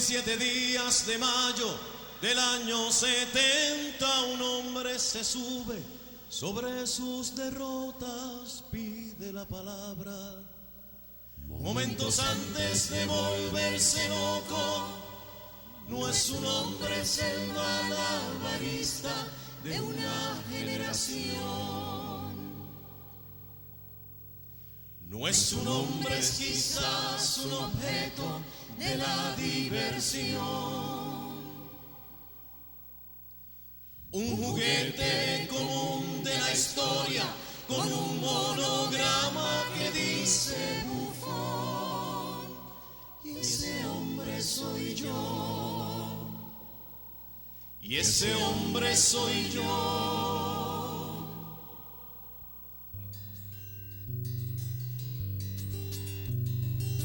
17 días de mayo del año 70, un hombre se sube sobre sus derrotas, pide la palabra. Momentos antes de volverse loco, no es un hombre, es el malabarista de una generación. No es un hombre, es quizás un objeto de la diversión. Un juguete común de la historia, con un monograma que dice bufón. Y ese hombre soy yo. Y ese hombre soy yo.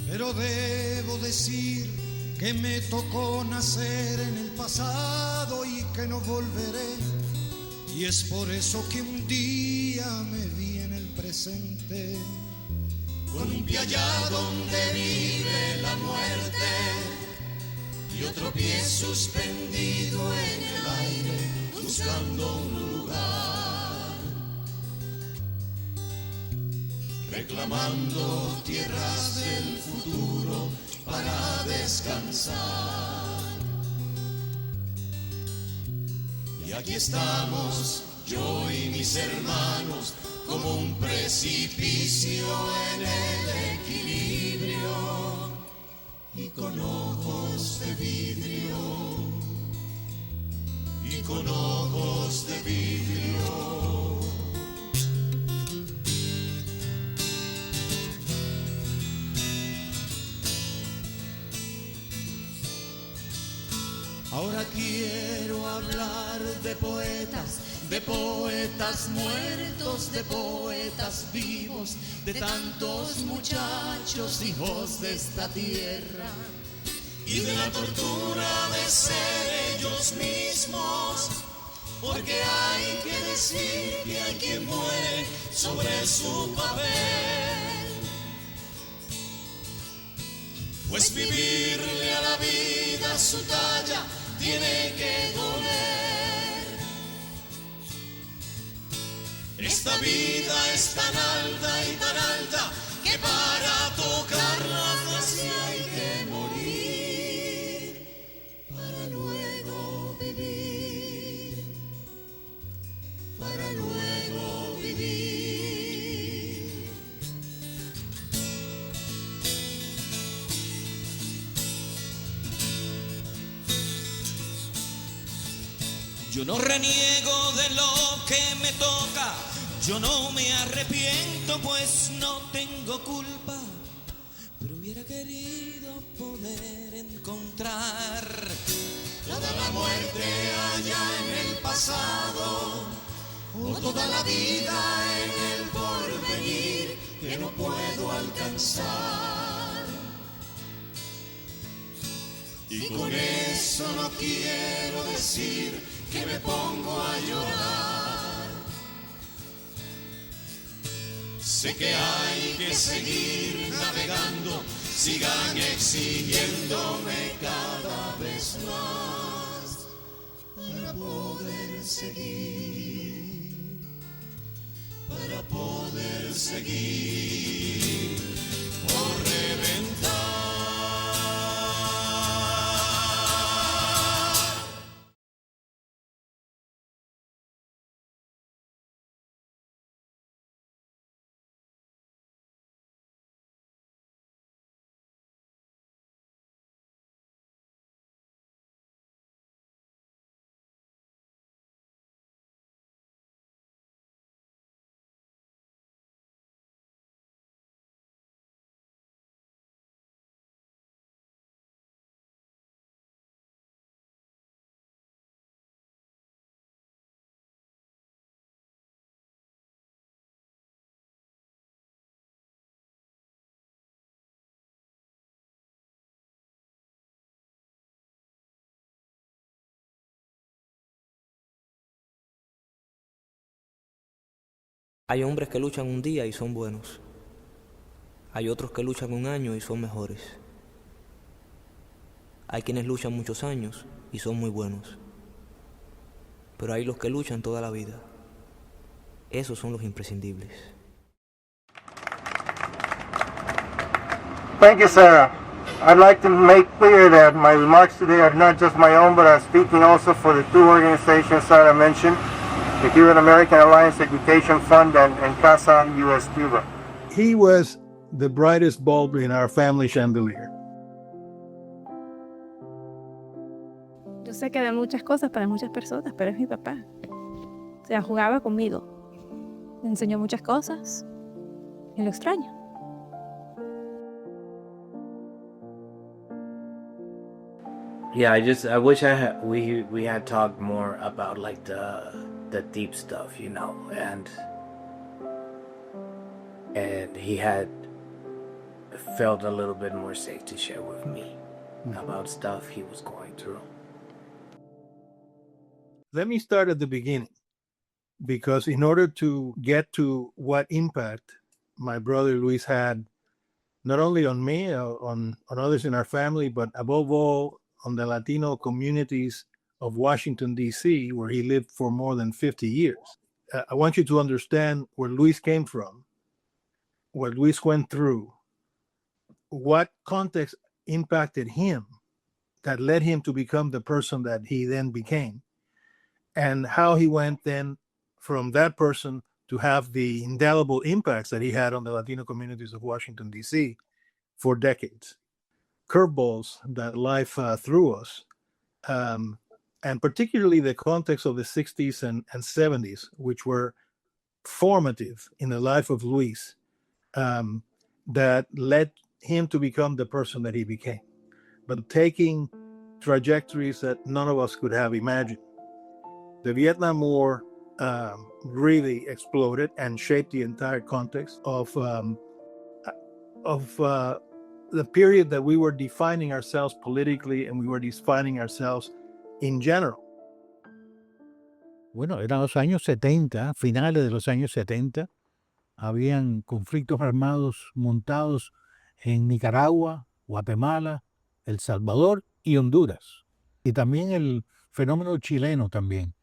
Pero debo decir que me tocó nacer en el pasado y que no volveré. Y es por eso que un día me vi en el presente, con un pie allá donde vive la muerte y otro pie suspendido en el aire buscando un lugar, reclamando tierras del futuro para descansar. Y aquí estamos, yo y mis hermanos, como un precipicio en el equilibrio y con ojos de vidrio, y con ojos de vidrio. Ahora quiero hablar de poetas muertos, de poetas vivos, de tantos muchachos hijos de esta tierra. Y de la tortura de ser ellos mismos, porque hay que decir que hay quien muere sobre su papel. Pues vivirle a la vida su talla tiene que doler. Esta vida es tan alta y tan alta que para tocarla casi hay que morir para luego vivir, para luego vivir. Yo no reniego de lo que me toca, yo no me arrepiento pues no tengo culpa, pero hubiera querido poder encontrar toda la muerte allá en el pasado, o toda la vida en el porvenir que no puedo alcanzar. Y con eso no quiero decir que me pongo a llorar. Sé que hay que seguir navegando, sigan exigiéndome cada vez más para poder seguir, para poder seguir o reventar. Hay hombres que luchan un día y son buenos. Hay otros que luchan un año y son mejores. Hay quienes luchan muchos años y son muy buenos. Pero hay los que luchan toda la vida. Esos son los imprescindibles. Thank you, Sarah. I'd like to make clear that my remarks today are not just my own, but I'm speaking also for the two organizations Sarah mentioned, the Cuban American Alliance Education Fund and CASA US Cuba. He was the brightest bulb in our family chandelier. Yo sé que de muchas cosas para muchas personas, pero es mi papá. O sea, jugaba conmigo. Me enseñó muchas cosas y lo extraño. Yeah, I wish we had talked more about like the deep stuff, you know, and he had felt a little bit more safe to share with me about stuff he was going through. Let me start at the beginning, because in order to get to what impact my brother Luis had, not only on me, on others in our family, but above all, on the Latino communities of Washington, D.C., where he lived for more than 50 years. I want you to understand where Luis came from, what Luis went through, what context impacted him that led him to become the person that he then became, and how he went then from that person to have the indelible impacts that he had on the Latino communities of Washington, D.C. for decades. Curveballs that life threw us, and particularly the context of the 60s and 70s, which were formative in the life of Luis, that led him to become the person that he became, but taking trajectories that none of us could have imagined. The Vietnam War really exploded and shaped the entire context of the period that we were defining ourselves politically and we were defining ourselves in general. Bueno, eran los años 70, finales de los años 70. Habían conflictos armados montados en Nicaragua, Guatemala, El Salvador y Honduras. Y también el fenómeno chileno también.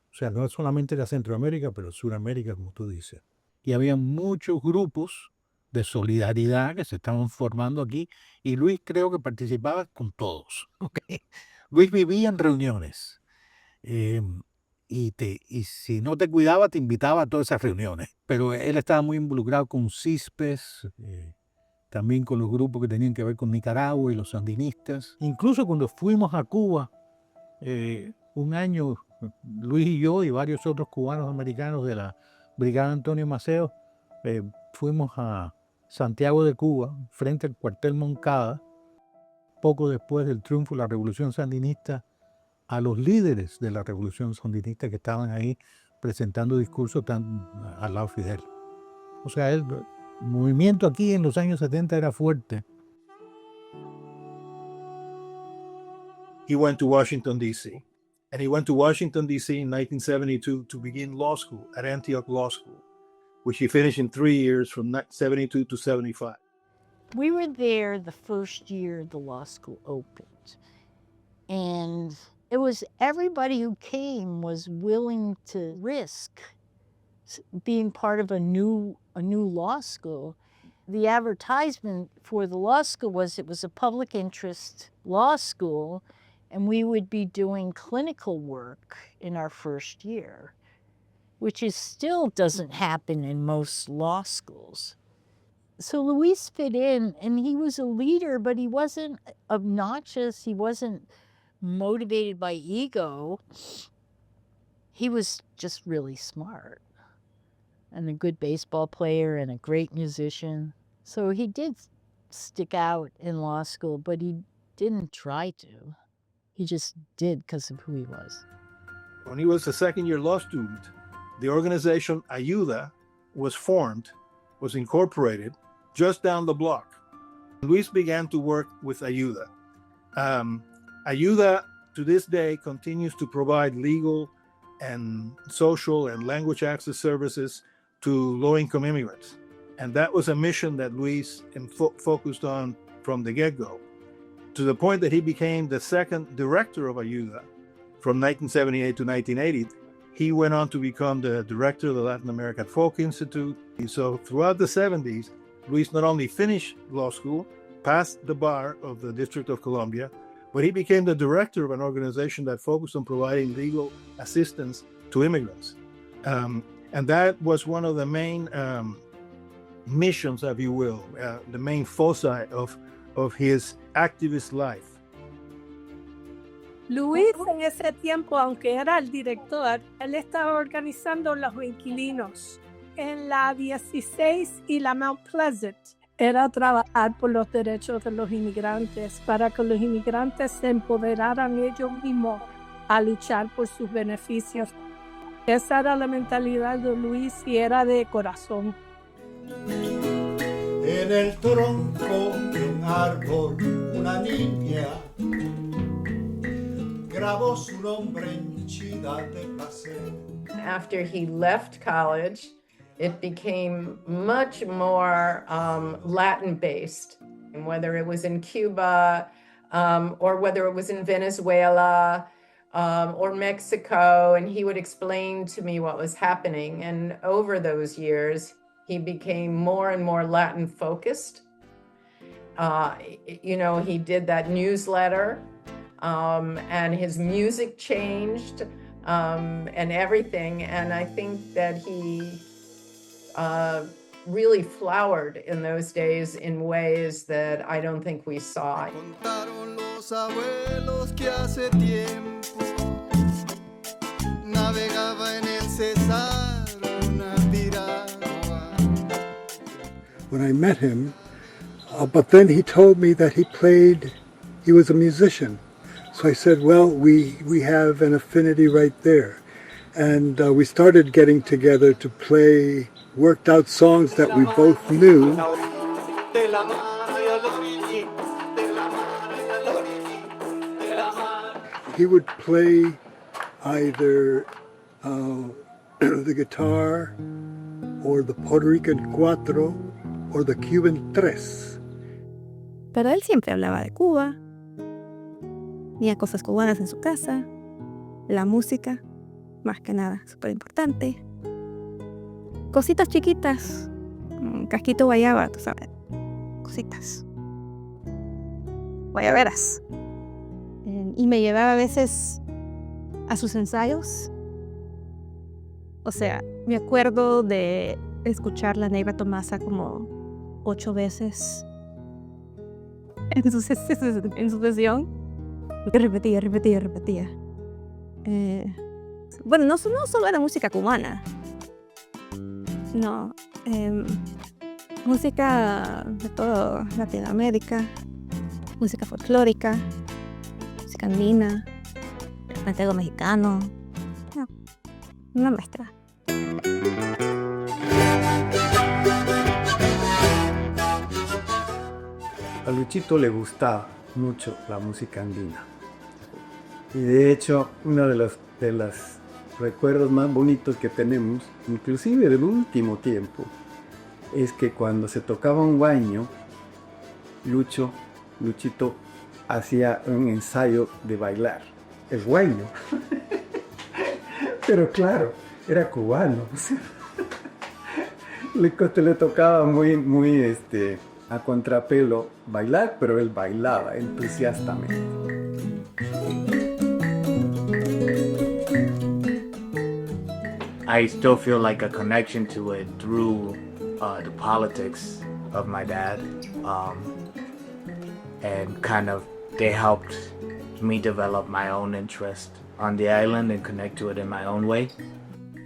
O sea, no es solamente la Centroamérica, pero Sudamérica, como tú dices. Y había muchos grupos de solidaridad que se estaban formando aquí, y Luis creo que participaba con todos. ¿Okay? Luis vivía en reuniones, y si no te cuidaba te invitaba a todas esas reuniones, pero él estaba muy involucrado con CISPES, también con los grupos que tenían que ver con Nicaragua y los sandinistas. Incluso cuando fuimos a Cuba, un año, Luis y yo y varios otros cubanos americanos de la Brigada Antonio Maceo, fuimos a Santiago de Cuba, frente al cuartel Moncada, poco después del triunfo de la Revolución Sandinista, a los líderes de la Revolución Sandinista que estaban ahí presentando discursos al lado de Fidel. O sea, el movimiento aquí en los años 70 era fuerte. He went to Washington, D.C., and he went to Washington, D.C. in 1972 to begin law school at Antioch Law School, which he finished in 3 years from 72 to 75. We were there the first year the law school opened. And it was everybody who came was willing to risk being part of a new law school. The advertisement for the law school was it was a public interest law school, and we would be doing clinical work in our first year, which still doesn't happen in most law schools. So Luis fit in, and he was a leader, but he wasn't obnoxious. He wasn't motivated by ego. He was just really smart and a good baseball player and a great musician. So he did stick out in law school, but he didn't try to. He just did because of who he was. When he was a second-year law student, the organization Ayuda was formed, was incorporated just down the block. Luis began to work with Ayuda. Ayuda, to this day, continues to provide legal and social and language access services to low-income immigrants. And that was a mission that Luis focused on from the get-go, to the point that he became the second director of Ayuda from 1978 to 1980. He went on to become the director of the Latin American Folk Institute. So throughout the 70s, Luis not only finished law school, passed the bar of the District of Columbia, but he became the director of an organization that focused on providing legal assistance to immigrants. And that was one of the main missions, if you will, the main foci of his activist life. Luis en ese tiempo, aunque era el director, él estaba organizando los inquilinos en la 16 y la Mount Pleasant. Era trabajar por los derechos de los inmigrantes para que los inmigrantes se empoderaran ellos mismos a luchar por sus beneficios. Esa era la mentalidad de Luis y era de corazón. En el tronco de un árbol, una niña grabó su nombre henchida de placer. After he left college, it became much more Latin-based, whether it was in Cuba or whether it was in Venezuela or Mexico, and he would explain to me what was happening. And over those years, he became more and more Latin-focused. He did that newsletter, and his music changed and everything. And I think that he really flowered in those days in ways that I don't think we saw. Contaron los abuelos que hace tiempo navegaba en el Cesar una piragua. When I met him, but then he told me that he was a musician. So I said, well, we have an affinity right there. And we started getting together to play worked out songs that we both knew. He would play either the guitar or the Puerto Rican cuatro or the Cuban tres. Pero él siempre hablaba de Cuba, tenía cosas cubanas en su casa, la música, más que nada, súper importante. Cositas chiquitas, casquito guayaba, tú sabes, cositas, guayaberas. Y me llevaba a veces a sus ensayos. O sea, me acuerdo de escuchar La Negra Tomasa como 8 veces en su sesión. Repetía. Bueno, no solo era música cubana. No, música de toda Latinoamérica, música folclórica, música andina, algo mexicano, no, una mezcla. A Luchito le gustaba mucho la música andina. Y de hecho, uno de los recuerdos más bonitos que tenemos, inclusive del último tiempo, es que cuando se tocaba un huayno, Luchito hacía un ensayo de bailar el huayno. Pero claro, era cubano. Le tocaba muy a contrapelo bailar, pero él bailaba entusiastamente. I still feel like a connection to it through the politics of my dad, and kind of they helped me develop my own interest on the island and connect to it in my own way.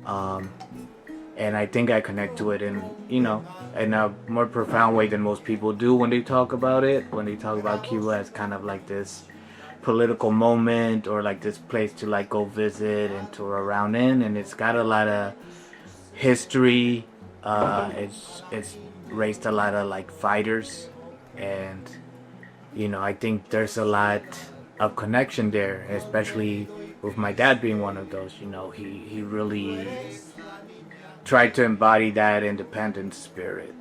And I think I connect to it in a more profound way than most people do when they talk about it. When they talk about Cuba as kind of like this political moment or like this place to like go visit and tour around in, and it's got a lot of history. It's raised a lot of like fighters, and I think there's a lot of connection there, especially with my dad being one of those. He really tried to embody that independent spirit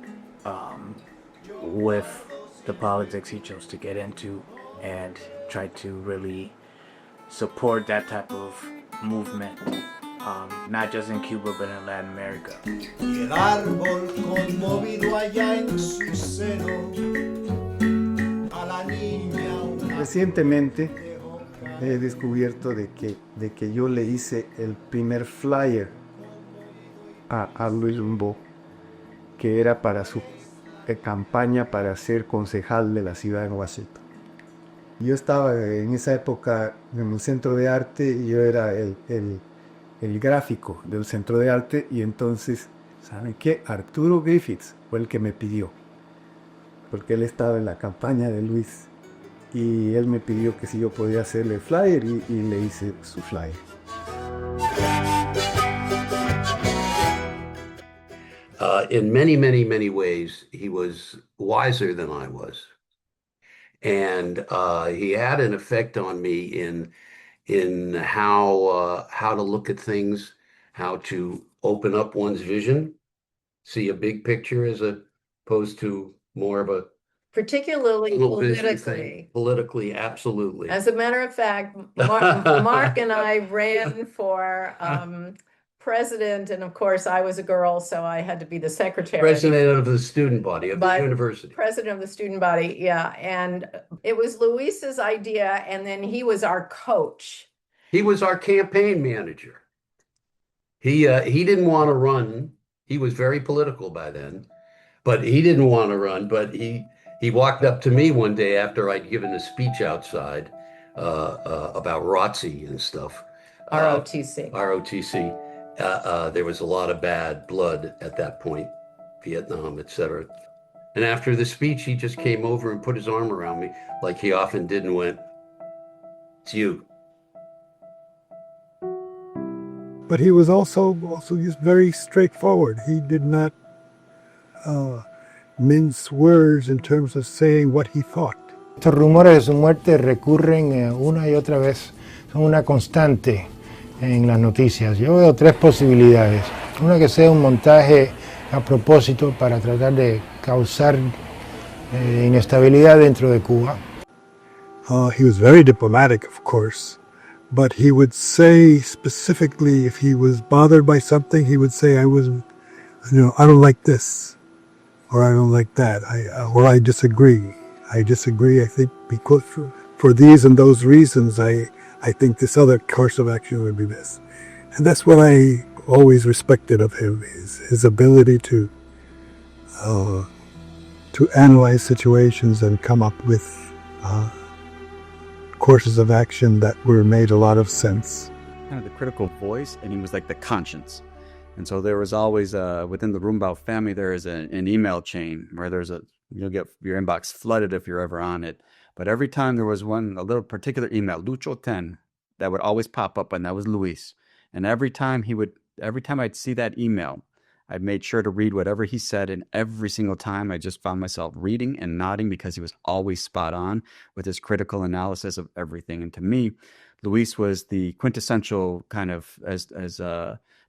with the politics he chose to get into and tried to really support that type of movement, not just in Cuba but in Latin America. Y el árbol conmovido allá en su seno, a la niña una... Recientemente he descubierto de que yo le hice el primer flyer a Luis Rumbo, que era para su campaña para ser concejal de la ciudad de Washington. Yo estaba en esa época en el Centro de Arte y yo era el gráfico del Centro de Arte, y entonces, ¿saben qué? Arturo Griffiths fue el que me pidió, porque él estaba en la campaña de Luis, y él me pidió que si yo podía hacerle el flyer, y le hice su flyer. In many, many, many ways, he was wiser than I was. And he had an effect on me in how to look at things, how to open up one's vision, see a big picture as opposed to more of a Particularly little vision politically. thing. Politically, absolutely. As a matter of fact, Mark and I ran for president, and of course I was a girl, so I had to be the secretary. President of the student body of the university. President of the student body, yeah. And it was Luis's idea, and then he was our coach. He was our campaign manager. He didn't want to run. He was very political by then, but he didn't want to run. But he walked up to me one day after I'd given a speech outside about ROTC and stuff. ROTC. ROTC. There was a lot of bad blood at that point, Vietnam, etc. And after the speech, he just came over and put his arm around me like he often did and went, "It's you." But he was also just very straightforward. He did not mince words in terms of saying what he thought. Estos rumores de su muerte recurren una y otra vez, son una constante en las noticias. Yo veo tres posibilidades. Una, que sea un montaje a propósito para tratar de causar inestabilidad dentro de Cuba. He was very diplomatic, of course, but he would say specifically if he was bothered by something, he would say, I don't like this, or I don't like that, or I disagree. I think because for these and those reasons, I think this other course of action would be best. And that's what I always respected of him, his ability to analyze situations and come up with courses of action that made a lot of sense. Kind of the critical voice, and he was like the conscience. And so there was always, within the Rumbau family, there is an email chain where you'll get your inbox flooded if you're ever on it. But every time there was a little particular email, Lucho 10, that would always pop up, and that was Luis. And every time I'd see that email, I made sure to read whatever he said, and every single time I just found myself reading and nodding because he was always spot on with his critical analysis of everything. And to me, Luis was the quintessential kind of, as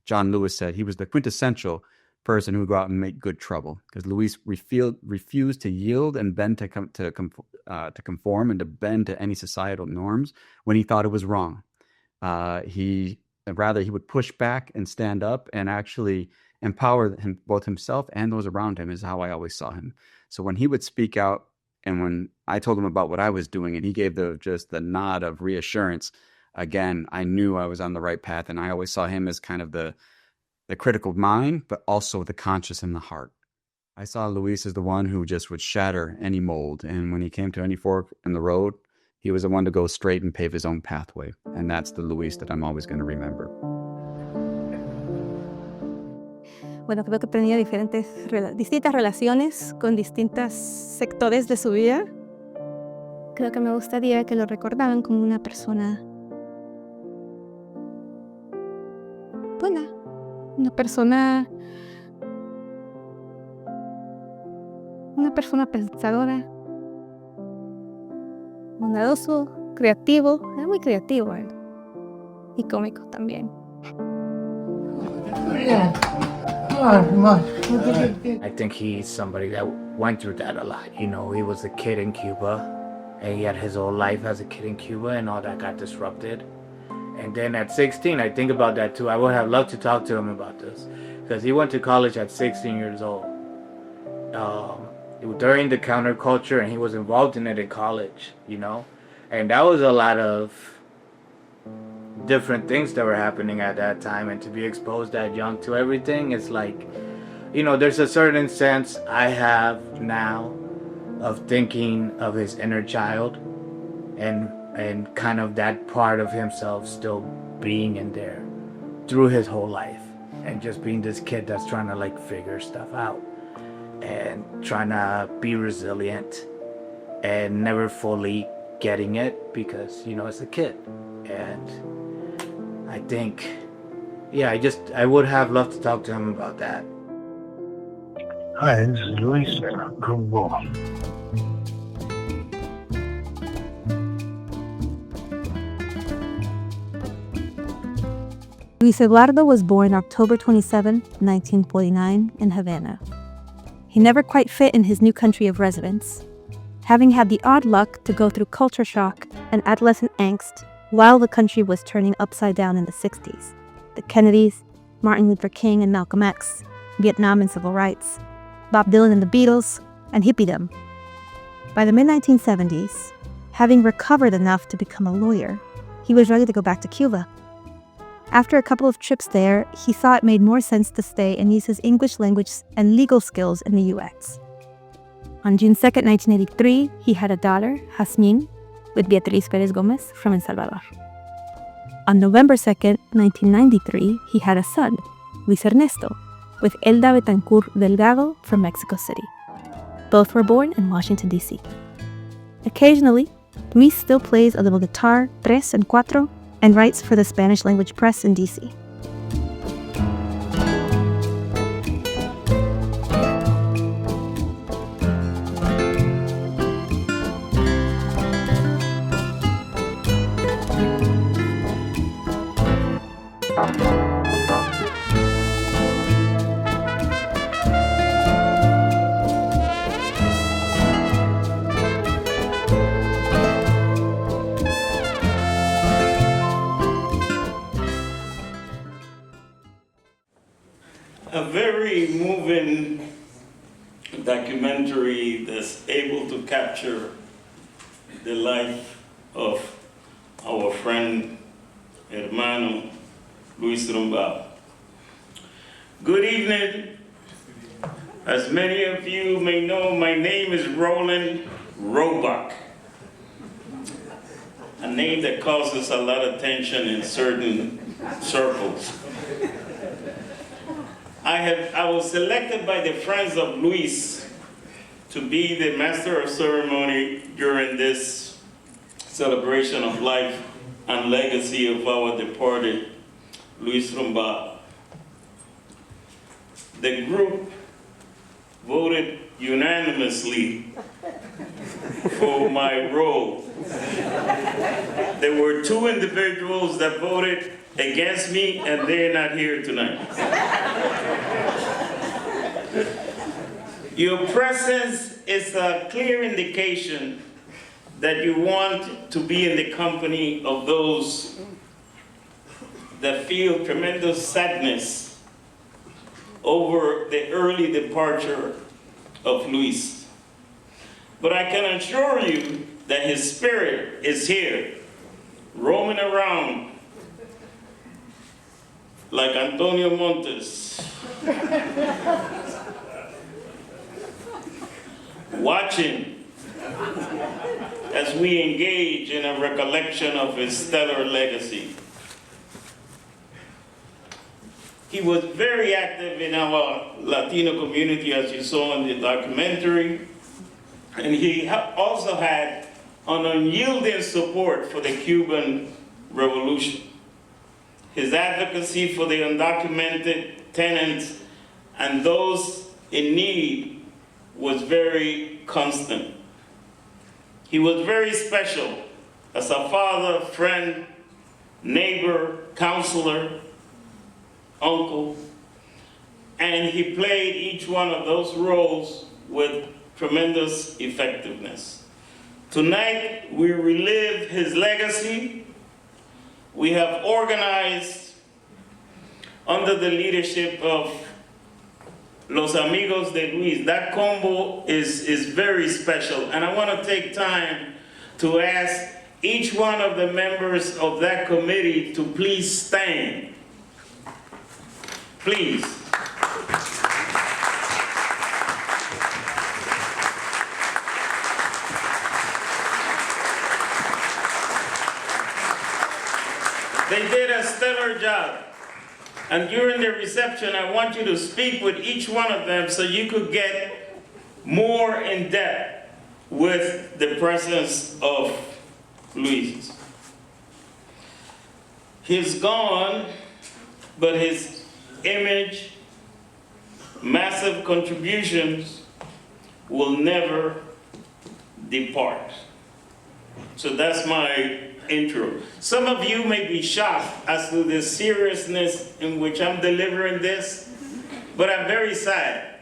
John Lewis said, he was the quintessential person who would go out and make good trouble, because Luis refused to yield and bend to conform and to bend to any societal norms when he thought it was wrong. He would push back and stand up and actually empower both himself and those around him, is how I always saw him. So when he would speak out, and when I told him about what I was doing, and he gave just the nod of reassurance, again, I knew I was on the right path. And I always saw him as kind of the critical mind, but also the conscious and the heart. I saw Luis as the one who just would shatter any mold. And when he came to any fork in the road, he was the one to go straight and pave his own pathway. And that's the Luis that I'm always going to remember. Bueno, creo que tenía distintas relaciones con distintos sectores de su vida. Creo que me gustaría que lo recordaran como una persona buena, una persona pensadora, bondadoso, creativo. Era muy creativo él, y cómico también. I think he's somebody that went through that a lot. He was a kid in Cuba, and he had his whole life as a kid in Cuba, and all that got disrupted. And then at 16, I think about that too. I would have loved to talk to him about this, because he went to college at 16 years old. During the counterculture, and he was involved in it in college, you know? And that was a lot of different things that were happening at that time, and to be exposed that young to everything, it's like, you know, there's a certain sense I have now of thinking of his inner child and kind of that part of himself still being in there through his whole life, and just being this kid that's trying to like figure stuff out and trying to be resilient and never fully getting it because, you know, it's a kid. And I think, yeah, I would have loved to talk to him about that. Hi, this is Luis Rumbo. Luis Eduardo was born October 27, 1949, in Havana. He never quite fit in his new country of residence, having had the odd luck to go through culture shock and adolescent angst while the country was turning upside down in the 60s. The Kennedys, Martin Luther King and Malcolm X, Vietnam and civil rights, Bob Dylan and the Beatles, and hippiedom. By the mid-1970s, having recovered enough to become a lawyer, he was ready to go back to Cuba. After a couple of trips there, he saw it made more sense to stay and use his English language and legal skills in the U.S. On June 2, 1983, he had a daughter, Jasmine, with Beatriz Perez Gomez from El Salvador. On November 2, 1993, he had a son, Luis Ernesto, with Elda Betancourt Delgado from Mexico City. Both were born in Washington, D.C. Occasionally, Luis still plays a little guitar, tres and cuatro, and writes for the Spanish language press in D.C. A very moving documentary that's able to capture the life of our friend, hermano, Luis Rumbao. Good evening. As many of you may know, my name is Roland Roebuck, a name that causes a lot of tension in certain circles. I was selected by the Friends of Luis to be the master of ceremony during this celebration of life and legacy of our departed Luis Rumbao. The group voted unanimously for my role. There were two individuals that voted against me, and they're not here tonight. Your presence is a clear indication that you want to be in the company of those that feel tremendous sadness over the early departure of Luis. But I can assure you that his spirit is here, roaming around like Antonio Montes, watching as we engage in a recollection of his stellar legacy. He was very active in our Latino community, as you saw in the documentary, and he also had an unyielding support for the Cuban Revolution. His advocacy for the undocumented tenants and those in need was very constant. He was very special as a father, friend, neighbor, counselor, uncle, and he played each one of those roles with tremendous effectiveness. Tonight, we relive his legacy. We have organized under the leadership of Los Amigos de Luis. That combo is very special, and I want to take time to ask each one of the members of that committee to please stand. Please. They did a stellar job. And during the reception, I want you to speak with each one of them so you could get more in depth with the presence of Luis. He's gone, but his image, massive contributions will never depart. So that's my intro. Some of you may be shocked as to the seriousness in which I'm delivering this, but I'm very sad.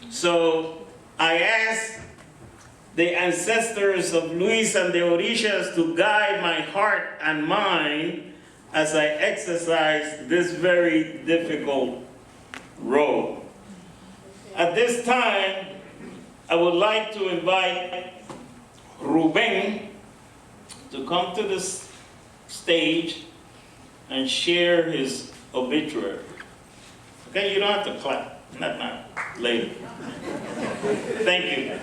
So I ask the ancestors of Luis and the Orishas to guide my heart and mind as I exercise this very difficult role. At this time, I would like to invite Ruben to come to the stage and share his obituary. Okay, you don't have to clap, not now, later. Thank you.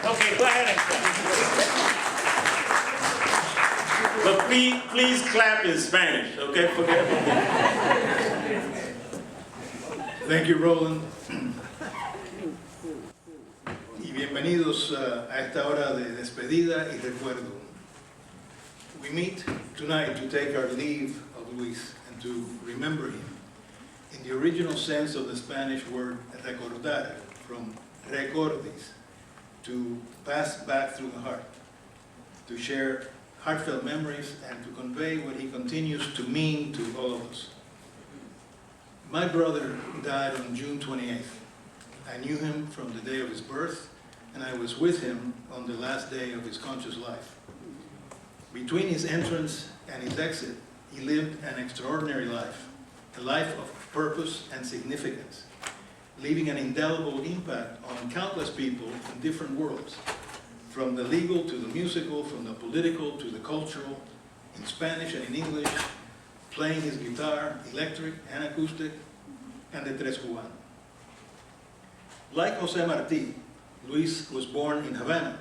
Okay, go ahead and clap. But please clap in Spanish, okay? Forget about that. Thank you, Roland. Y bienvenidos a esta hora de despedida y recuerdo. We meet tonight to take our leave of Luis and to remember him in the original sense of the Spanish word recordar, from recordis, to pass back through the heart, to share heartfelt memories and to convey what he continues to mean to all of us. My brother died on June 28th. I knew him from the day of his birth, and I was with him on the last day of his conscious life. Between his entrance and his exit, he lived an extraordinary life, a life of purpose and significance, leaving an indelible impact on countless people in different worlds, from the legal to the musical, from the political to the cultural, in Spanish and in English, playing his guitar, electric and acoustic, and the tres cubano. Like José Martí, Luis was born in Havana,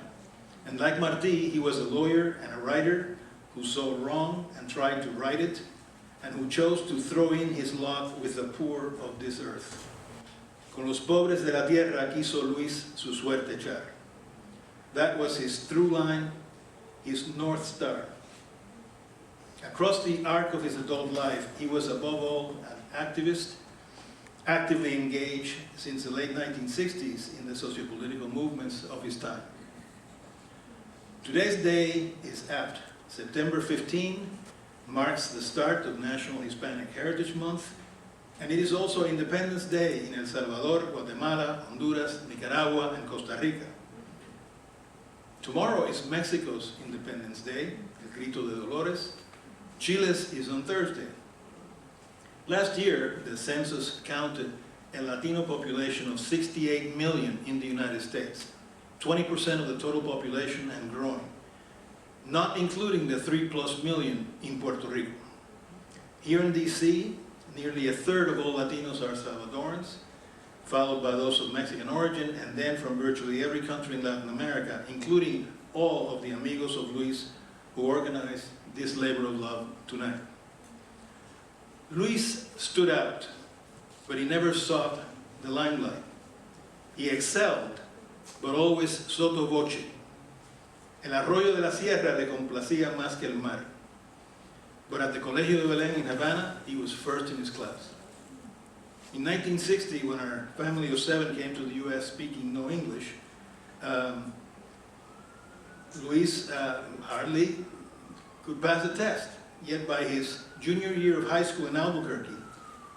and like Martí, he was a lawyer and a writer who saw wrong and tried to right it, and who chose to throw in his lot with the poor of this earth. Con los pobres de la tierra quiso Luis su suerte echar. That was his through line, his North Star. Across the arc of his adult life, he was above all an activist, actively engaged since the late 1960s in the socio-political movements of his time. Today's day is apt. September 15 marks the start of National Hispanic Heritage Month, and it is also Independence Day in El Salvador, Guatemala, Honduras, Nicaragua, and Costa Rica. Tomorrow is Mexico's Independence Day, El Grito de Dolores. Chile's is on Thursday. Last year, the census counted a Latino population of 68 million in the United States, 20% of the total population and growing, not including the 3+ million in Puerto Rico. Here in DC, nearly a third of all Latinos are Salvadorans, followed by those of Mexican origin, and then from virtually every country in Latin America, including all of the Amigos of Luis who organized this labor of love tonight. Luis stood out, but he never sought the limelight. He excelled, but always sotto voce. El arroyo de la sierra le complacía más que el mar. But at the Colegio de Belén in Havana, he was first in his class. In 1960, when our family of 7 came to the US speaking no English, Luis hardly could pass the test. Yet by his junior year of high school in Albuquerque,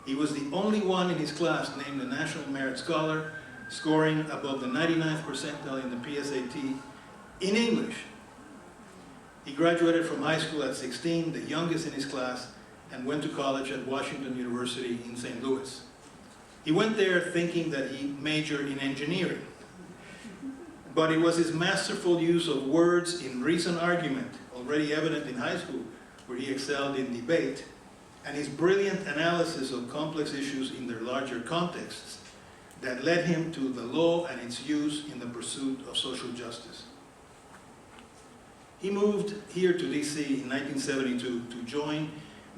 he was the only one in his class named a National Merit Scholar, scoring above the 99th percentile in the PSAT in English. He graduated from high school at 16, the youngest in his class, and went to college at Washington University in St. Louis. He went there thinking that he majored in engineering. But it was his masterful use of words in reasoned argument, already evident in high school, where he excelled in debate, and his brilliant analysis of complex issues in their larger contexts that led him to the law and its use in the pursuit of social justice. He moved here to DC in 1972 to join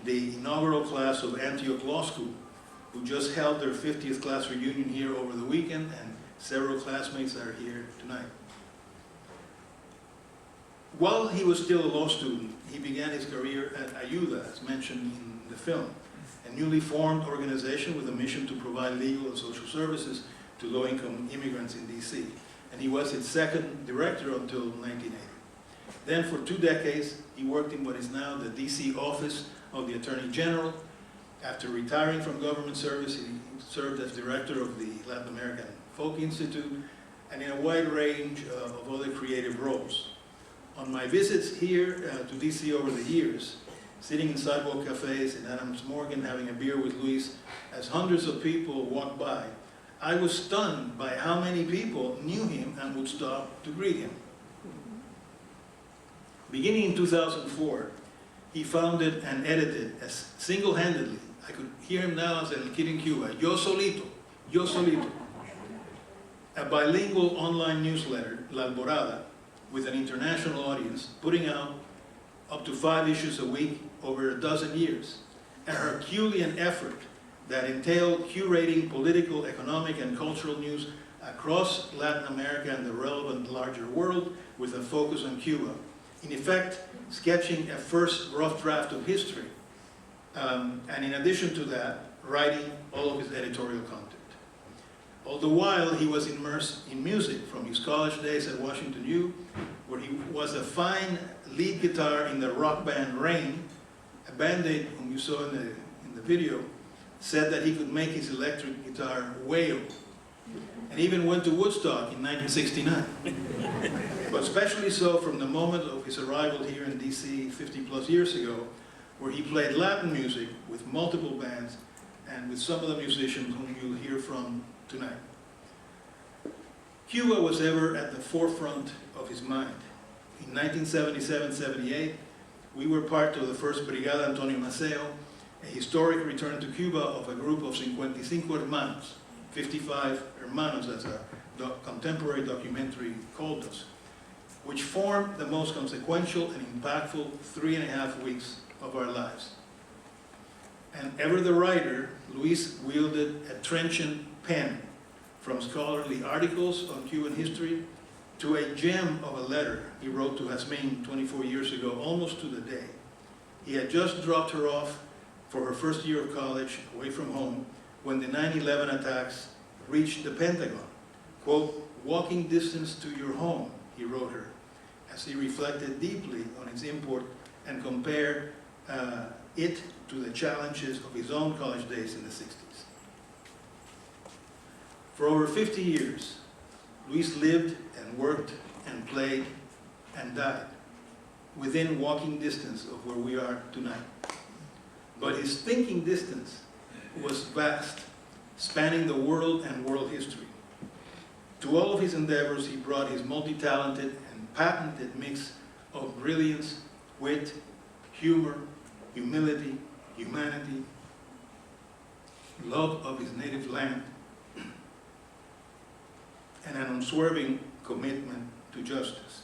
the inaugural class of Antioch Law School, who just held their 50th class reunion here over the weekend, and several classmates are here tonight. While he was still a law student, he began his career at Ayuda, as mentioned in the film, a newly formed organization with a mission to provide legal and social services to low-income immigrants in DC. And he was its second director until 1980. Then for 2 decades, he worked in what is now the DC office of the Attorney General. After retiring from government service, he served as director of the Latin American Folk Institute and in a wide range of other creative roles. On my visits here to DC over the years, sitting in sidewalk cafes in Adams Morgan, having a beer with Luis, as hundreds of people walked by, I was stunned by how many people knew him and would stop to greet him. Beginning in 2004, he founded and edited single-handedly, I could hear him now as El Kid in Cuba, Yo Solito, a bilingual online newsletter, La Alborada, with an international audience, putting out up to 5 issues a week over a dozen years, a Herculean effort that entailed curating political, economic, and cultural news across Latin America and the relevant larger world with a focus on Cuba. In effect, sketching a first rough draft of history, and in addition to that, writing all of his editorial content. All the while, he was immersed in music from his college days at Washington U, where he was a fine lead guitar in the rock band Rain. A band-aid, whom you saw in the video, said that he could make his electric guitar wail, and even went to Woodstock in 1969. But especially so from the moment of his arrival here in DC 50+ years ago, where he played Latin music with multiple bands and with some of the musicians whom you'll hear from tonight. Cuba was ever at the forefront of his mind. In 1977-78, we were part of the first Brigada Antonio Maceo, a historic return to Cuba of a group of 55 hermanos, 55 hermanos, as a contemporary documentary called us, which formed the most consequential and impactful 3.5 weeks of our lives. And ever the writer, Luis wielded a trenchant pen, from scholarly articles on Cuban history to a gem of a letter he wrote to Jasmine 24 years ago, almost to the day. He had just dropped her off for her first year of college, away from home, when the 9/11 attacks reached the Pentagon. Quote, "Walking distance to your home," he wrote her, as he reflected deeply on its import and compared it to the challenges of his own college days in the 60s. For over 50 years, Luis lived and worked and played and died within walking distance of where we are tonight. But his thinking distance was vast, spanning the world and world history. To all of his endeavors, he brought his multi-talented and patented mix of brilliance, wit, humor, humility, humanity, love of his native land, and an unswerving commitment to justice.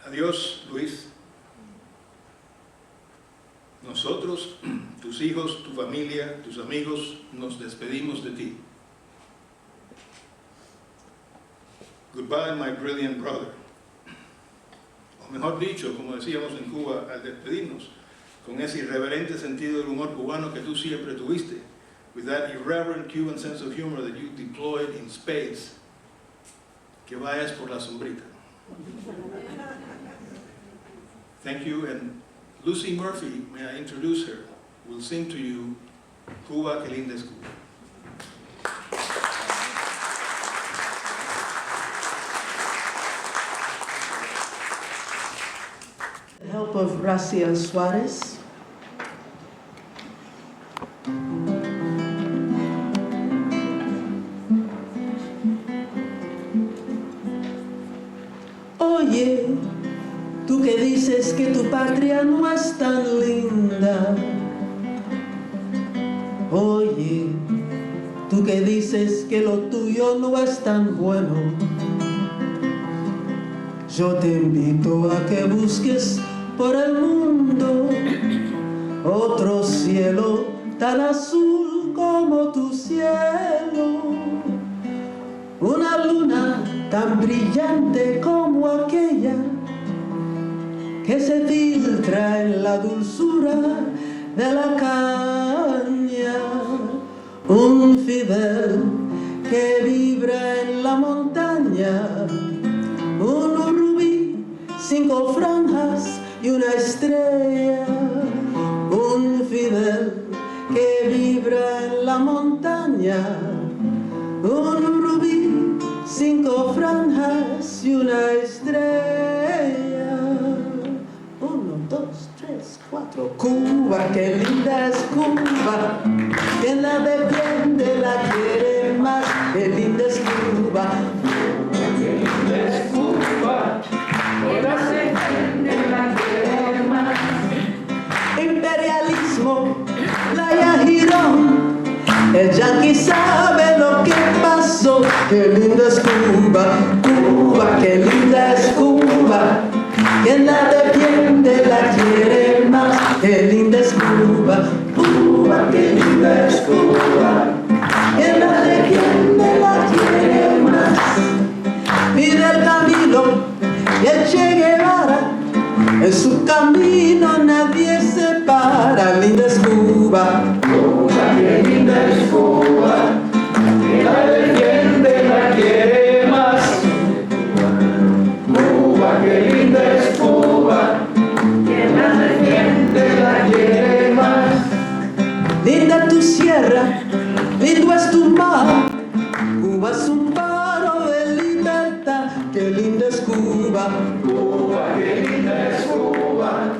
Adiós, Luis. Nosotros, tus hijos, tu familia, tus amigos, nos despedimos de ti. Goodbye, my brilliant brother. O mejor dicho, como decíamos en Cuba al despedirnos, con ese irreverente sentido del humor cubano que tú siempre tuviste, with that irreverent Cuban sense of humor that you deployed in spades, que vayas por la sombrita. Thank you, and Lucy Murphy, may I introduce her, will sing to you, Cuba, que linda es Cuba. help of Raciel Suarez. Oye, tú que dices que tu patria no es tan linda. Oye, tú que dices que lo tuyo no es tan bueno. Yo te invito a que busques por el mundo otro cielo tan azul como tu cielo, una luna tan brillante como aquella que se filtra en la dulzura de la caña, un Fidel que vibra en la montaña, un rubí, 5 franjas y una estrella, un Fidel que vibra en la montaña, un rubí, 5 franjas y una estrella. 1, 2, 3, 4. Cuba, qué linda es Cuba, quien la defiende la quiere más. Qué linda es Cuba, qué linda es Cuba, quien la defiende la quiere más. Imperialismo, Playa Girón, el yanqui sabe lo que pasó. Qué linda es Cuba, Cuba, qué linda es Cuba, quien la defiende la quiere más. Qué linda es Cuba, Cuba, qué linda es Cuba, quien la defiende la quiere más. Fidel Camilo y el Che Guevara, en su camino nadie se para. Linda es Cuba, Cuba, qué linda es Cuba, quien la defiende la quiere más. Cuba, qué linda es Cuba, quien la defiende la quiere más. Linda tu sierra, lindo es tu mar, Cuba es un faro de libertad. Qué linda es Cuba, Cuba, qué linda es Cuba,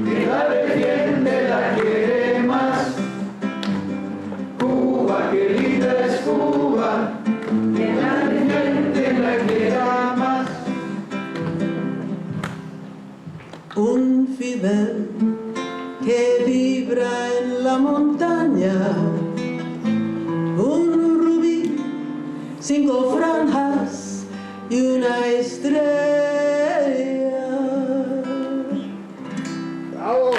quien la defiende la quiere más. Cuba, qué linda es Cuba, quien la defiende la quiere más. Un Fidel que vibra en la montaña, un rubí, 5 franjas y una estrella. ¡Bravo!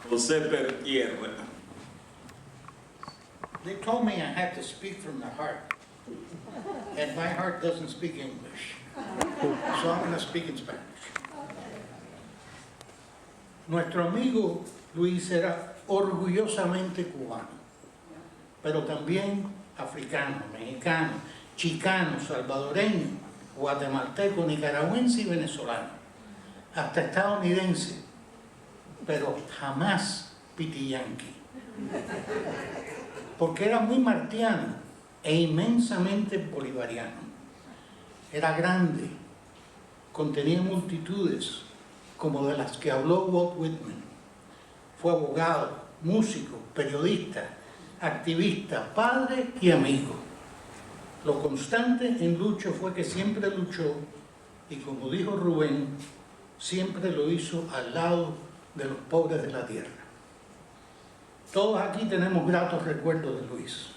José Pertierra. They told me I had to speak from the heart, and my heart doesn't speak English, so I'm going to speak in Spanish. Nuestro amigo Luis era orgullosamente cubano, pero también africano, mexicano, chicano, salvadoreño, guatemalteco, nicaragüense y venezolano, hasta estadounidense, pero jamás pitiyanqui. Porque era muy martiano e inmensamente bolivariano. Era grande, contenía multitudes como de las que habló Walt Whitman. Fue abogado, músico, periodista, activista, padre y amigo. Lo constante en Lucho fue que siempre luchó y, como dijo Rubén, siempre lo hizo al lado de los pobres de la tierra. Todos aquí tenemos gratos recuerdos de Luis.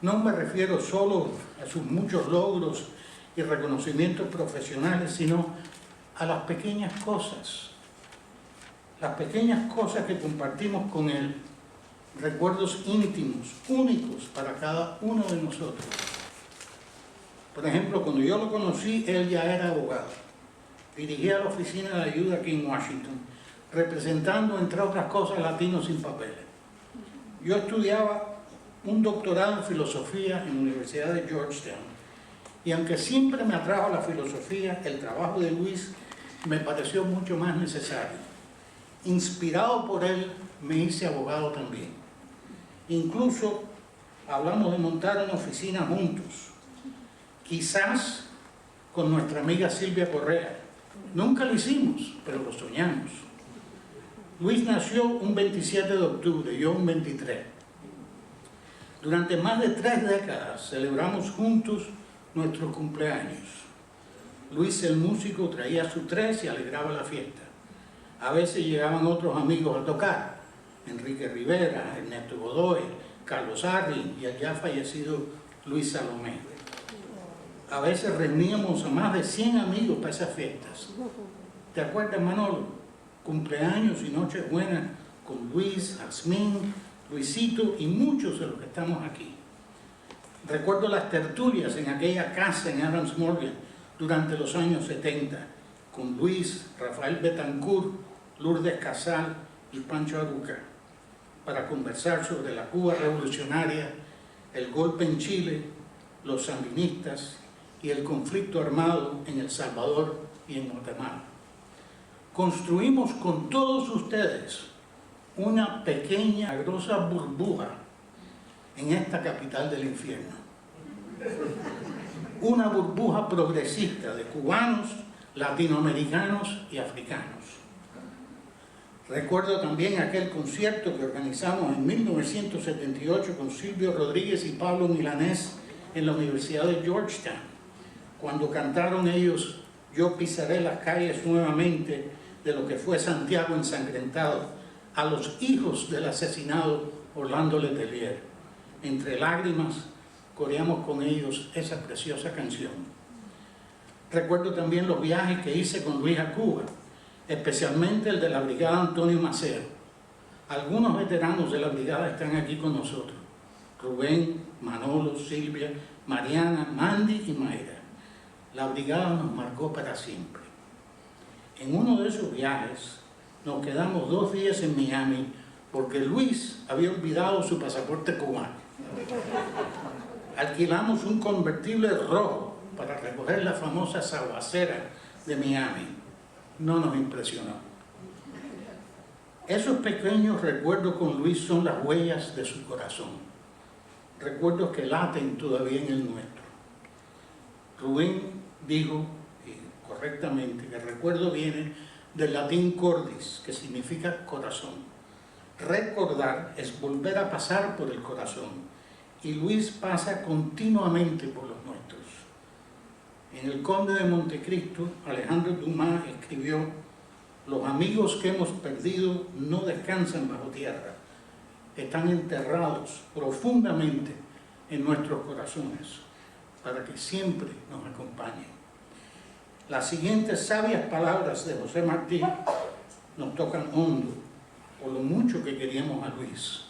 No me refiero solo a sus muchos logros y reconocimientos profesionales, sino a las pequeñas cosas que compartimos con él, recuerdos íntimos, únicos para cada uno de nosotros. Por ejemplo, cuando yo lo conocí, él ya era abogado. Dirigía la oficina de ayuda aquí en Washington, representando, entre otras cosas, latinos sin papeles. Yo estudiaba un doctorado en filosofía en la Universidad de Georgetown, y aunque siempre me atrajo la filosofía, el trabajo de Luis me pareció mucho más necesario. Inspirado por él, me hice abogado también. Incluso hablamos de montar una oficina juntos, quizás con nuestra amiga Silvia Correa. Nunca lo hicimos, pero lo soñamos. Luis nació un 27 de octubre, yo un 23. Durante más de 3 décadas celebramos juntos nuestros cumpleaños. Luis, el músico, traía su tres y alegraba la fiesta. A veces llegaban otros amigos a tocar, Enrique Rivera, Ernesto Godoy, Carlos Arrin y el ya fallecido Luis Salomé. A veces reuníamos a más de 100 amigos para esas fiestas. ¿Te acuerdas, Manolo? Cumpleaños y noches buenas con Luis, Jazmín, Luisito y muchos de los que estamos aquí. Recuerdo las tertulias en aquella casa en Adams Morgan durante los años 70, con Luis, Rafael Betancourt, Lourdes Casal y Pancho Aruca, para conversar sobre la Cuba revolucionaria, el golpe en Chile, los sandinistas y el conflicto armado en El Salvador y en Guatemala. Construimos con todos ustedes una pequeña, grosa burbuja en esta capital del infierno. Una burbuja progresista de cubanos, latinoamericanos y africanos. Recuerdo también aquel concierto que organizamos en 1978 con Silvio Rodríguez y Pablo Milanés en la Universidad de Georgetown, cuando cantaron ellos "Yo pisaré las calles nuevamente" de lo que fue Santiago ensangrentado, a los hijos del asesinado Orlando Letelier. Entre lágrimas, coreamos con ellos esa preciosa canción. Recuerdo también los viajes que hice con Luis a Cuba, especialmente el de la Brigada Antonio Maceo. Algunos veteranos de la brigada están aquí con nosotros: Rubén, Manolo, Silvia, Mariana, Mandy y Mayra. La brigada nos marcó para siempre. En uno de esos viajes nos quedamos 2 días en Miami porque Luis había olvidado su pasaporte cubano. Alquilamos un convertible rojo para recoger la famosa Saguacera de Miami. No nos impresionó. Esos pequeños recuerdos con Luis son las huellas de su corazón. Recuerdos que laten todavía en el nuestro. Rubén dijo correctamente que el recuerdo viene del latín cordis, que significa corazón. Recordar es volver a pasar por el corazón, y Luis pasa continuamente por los nuestros. En El Conde de Montecristo, Alejandro Dumas escribió: "Los amigos que hemos perdido no descansan bajo tierra, están enterrados profundamente en nuestros corazones, para que siempre nos acompañen". Las siguientes sabias palabras de José Martí nos tocan hondo por lo mucho que queríamos a Luis.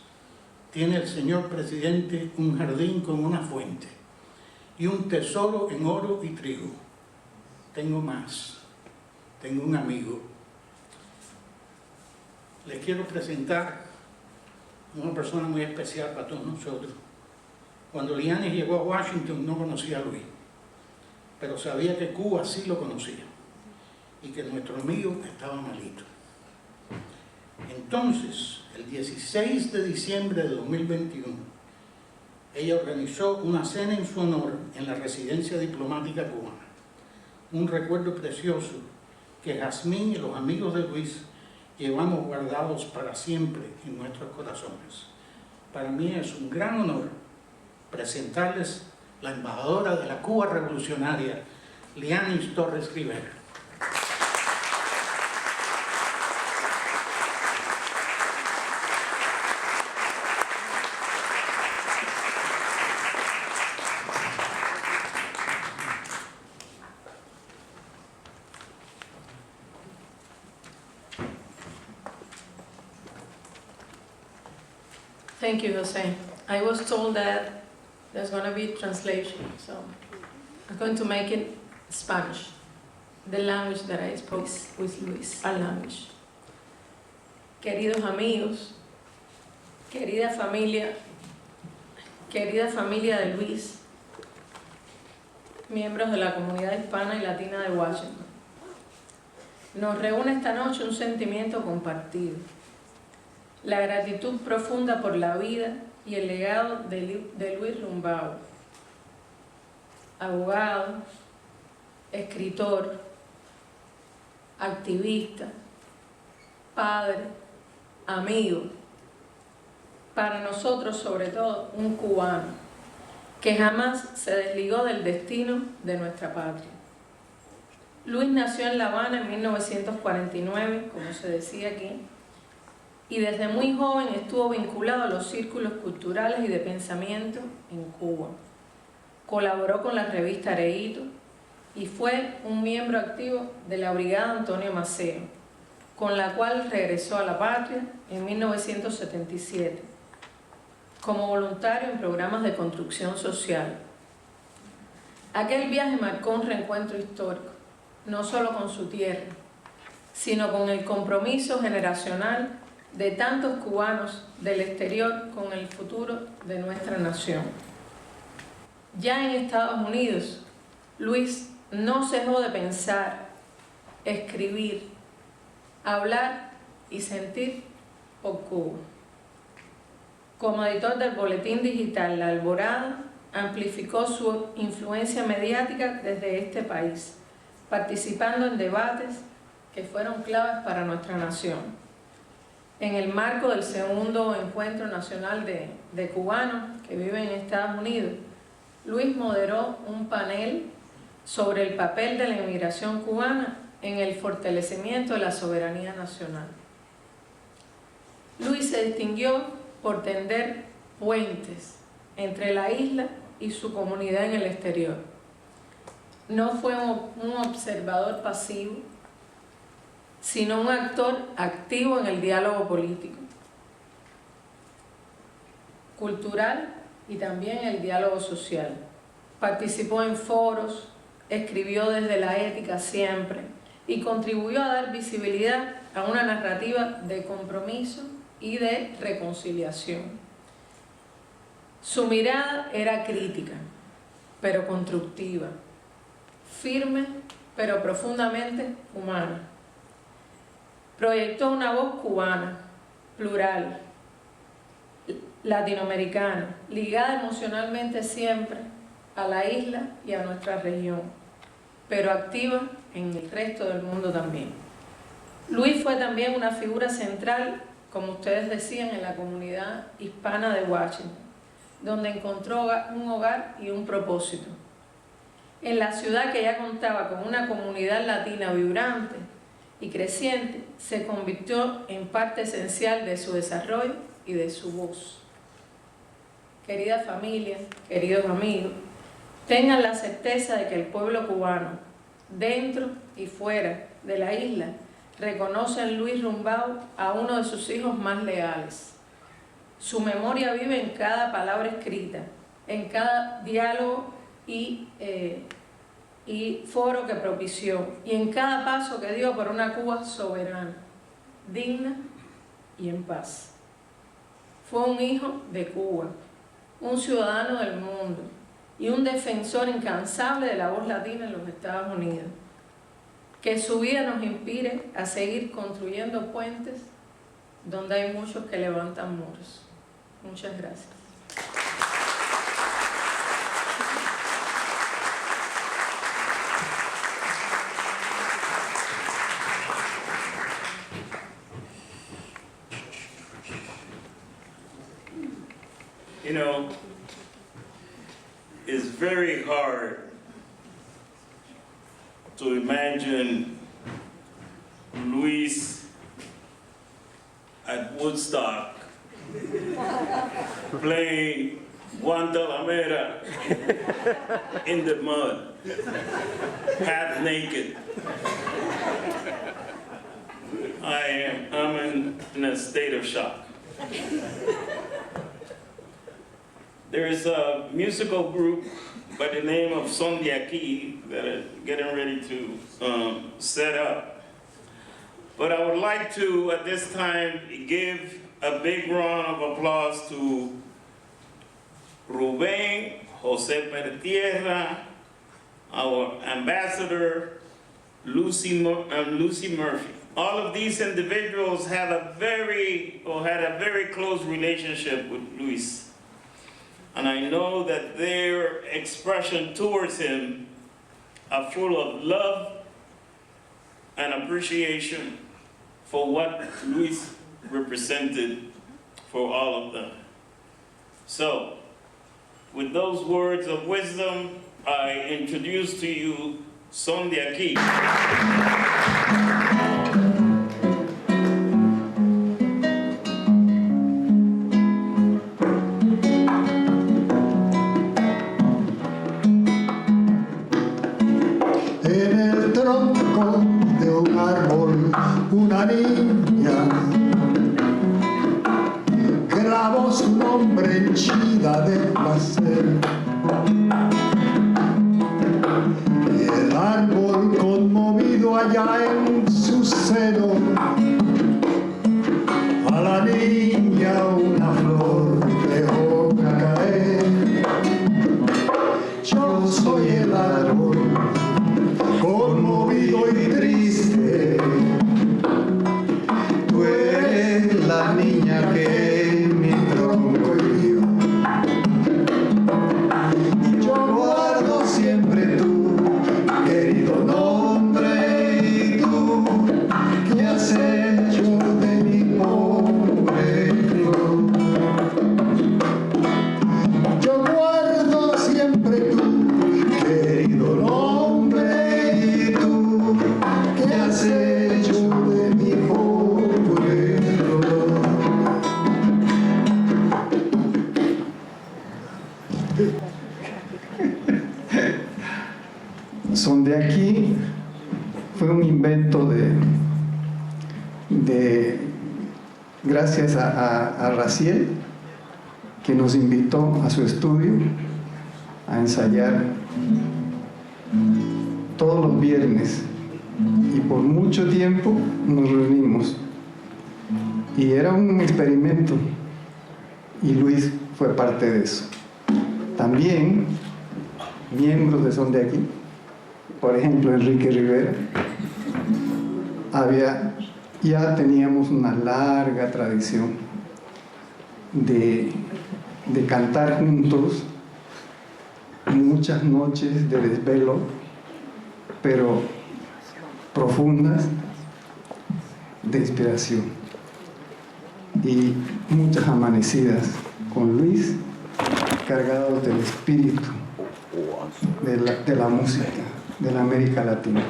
Tiene el señor presidente un jardín con una fuente y un tesoro en oro y trigo. Tengo más, tengo un amigo. Les quiero presentar una persona muy especial para todos nosotros. Cuando Lianis llegó a Washington no conocía a Luis, pero sabía que Cuba sí lo conocía y que nuestro amigo estaba malito. Entonces, el 16 de diciembre de 2021, ella organizó una cena en su honor en la residencia diplomática cubana. Un recuerdo precioso que Jazmín y los amigos de Luis llevamos guardados para siempre en nuestros corazones. Para mí es un gran honor presentarles la embajadora de la Cuba revolucionaria, Lianis Torres Rivera. Thank you, Jose. I was told that there's going to be translation, so I'm going to make it Spanish, the language that I spoke with Luis, our language. Queridos amigos, querida familia de Luis, miembros de la comunidad hispana y latina de Washington. nos reúne esta noche un sentimiento compartido. La gratitud profunda por la vida y el legado de Luis Rumbau, abogado, escritor, activista, padre, amigo, para nosotros sobre todo un cubano que jamás se desligó del destino de nuestra patria. Luis nació en La Habana en 1949, como se decía aquí, y desde muy joven estuvo vinculado a los círculos culturales y de pensamiento en Cuba. Colaboró con la revista Areíto y fue un miembro activo de la Brigada Antonio Maceo, con la cual regresó a la patria en 1977, como voluntario en programas de construcción social. Aquel viaje marcó un reencuentro histórico, no solo con su tierra, sino con el compromiso generacional de tantos cubanos del exterior con el futuro de nuestra nación. Ya en Estados Unidos, Luis no cesó de pensar, escribir, hablar y sentir por Cuba. Como editor del boletín digital La Alborada, amplificó su influencia mediática desde este país, participando en debates que fueron claves para nuestra nación. En el marco del segundo encuentro nacional de cubanos que viven en Estados Unidos, Luis moderó un panel sobre el papel de la inmigración cubana en el fortalecimiento de la soberanía nacional. Luis se distinguió por tender puentes entre la isla y su comunidad en el exterior. No fue un observador pasivo, sino un actor activo en el diálogo político, cultural y también en el diálogo social. Participó en foros, escribió desde la ética siempre y contribuyó a dar visibilidad a una narrativa de compromiso y de reconciliación. Su mirada era crítica, pero constructiva, firme, pero profundamente humana. Proyectó una voz cubana, plural, latinoamericana, ligada emocionalmente siempre a la isla y a nuestra región, pero activa en el resto del mundo también. Luis fue también una figura central, como ustedes decían, en la comunidad hispana de Washington, donde encontró un hogar y un propósito. En la ciudad que ya contaba con una comunidad latina vibrante y creciente, se convirtió en parte esencial de su desarrollo y de su voz. Querida familia, queridos amigos, tengan la certeza de que el pueblo cubano, dentro y fuera de la isla, reconoce en Luis Rumbau a uno de sus hijos más leales. Su memoria vive en cada palabra escrita, en cada diálogo y foro que propició, y en cada paso que dio por una Cuba soberana, digna y en paz. Fue un hijo de Cuba, un ciudadano del mundo y un defensor incansable de la voz latina en los Estados Unidos. Que su vida nos inspire a seguir construyendo puentes donde hay muchos que levantan muros. Muchas gracias. You know, it's very hard to imagine Luis at Woodstock playing Guantanamera in the mud, half naked. I'm in a state of shock. There is a musical group by the name of Son de Aquí that are getting ready to set up. But I would like to, at this time, give a big round of applause to Rubén José Pertierra, our ambassador Lucy Murphy. All of these individuals had a very close relationship with Luis. And I know that their expression towards him are full of love and appreciation for what Luis represented for all of them. So, with those words of wisdom, I introduce to you Son de Aquí. En el tronco de un árbol, una niña grabó su nombre henchida de placer. Y el árbol conmovido allá en su seno, a la niña una flor dejó caer. Yo soy el árbol conmovido y triste, tú eres la niña que mi tronco hirió. Y yo guardo siempre tu querido nombre, y tú, ¿qué has hecho de mi pobre flor? Yo guardo siempre tu querido nombre, ¿qué has hecho de mi pobre flor? Son de Aquí fue un invento gracias a Raciel, que nos invitó a su estudio a ensayar todos los viernes, y por mucho tiempo nos reunimos y era un experimento, y Luis fue parte de eso. También miembros de Son de Aquí, por ejemplo Enrique Rivera, ya teníamos una larga tradición de cantar juntos, muchas noches de desvelo, pero profundas, de inspiración, y muchas amanecidas con Luis cargados del espíritu de la música de la América Latina.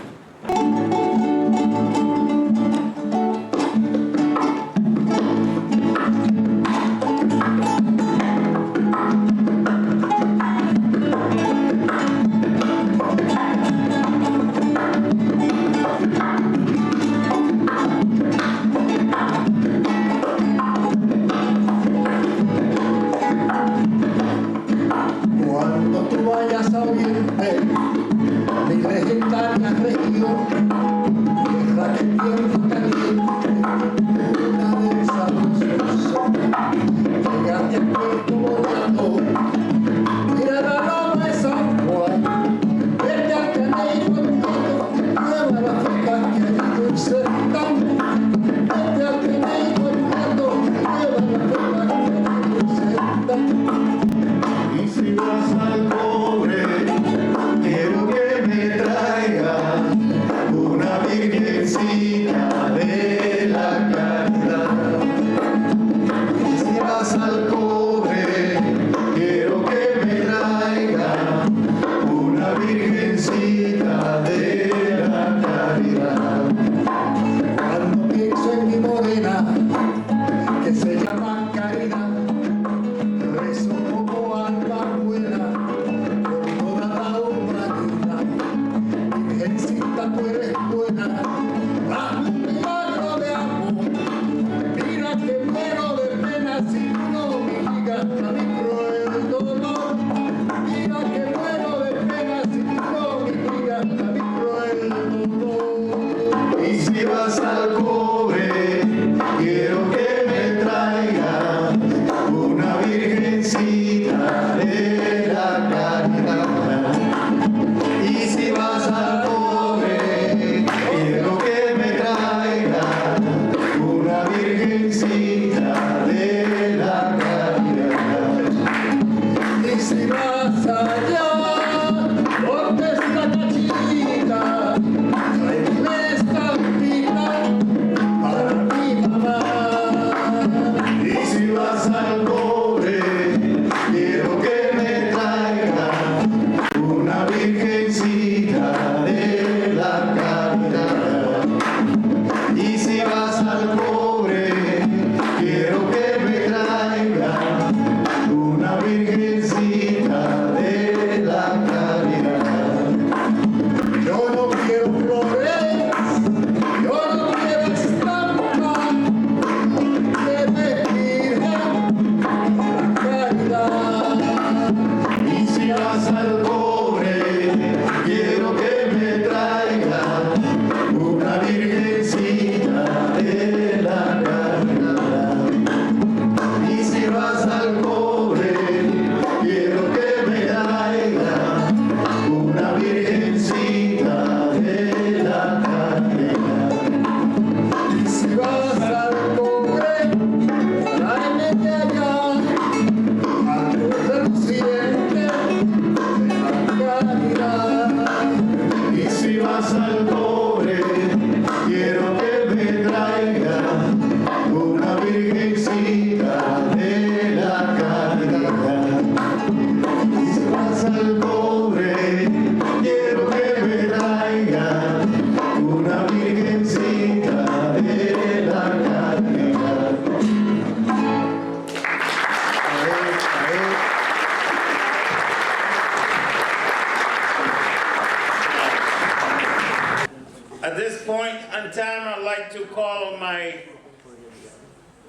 Cuando tú vayas a oírte mi legendaria región, tierra de tierra caliente, una de esas luces, llegaste a Puerto Boyato, mira la loma de San Juan, vete al Caneiro en moto, lleva la feca que hay en Sertán, vete al Caneiro en moto, lleva la feca que hay en Sertán. Y si vas al cobre, quiero que me traigas una virgencita de la caridad. Y si vas al cobre, quiero que me traigas una virgencita de la caridad. Cuando pienso en mi morena, que se llama Caridad, rezo como alma buena por toda la humanidad. Virgencita, tú eres buena, dame un milagro de amor. Mira que muero de pena si tú no mitigas a mi cruel dolor. Mira que muero de pena si tú no mitigas a mi cruel dolor. Y si vas al cobre, quiero que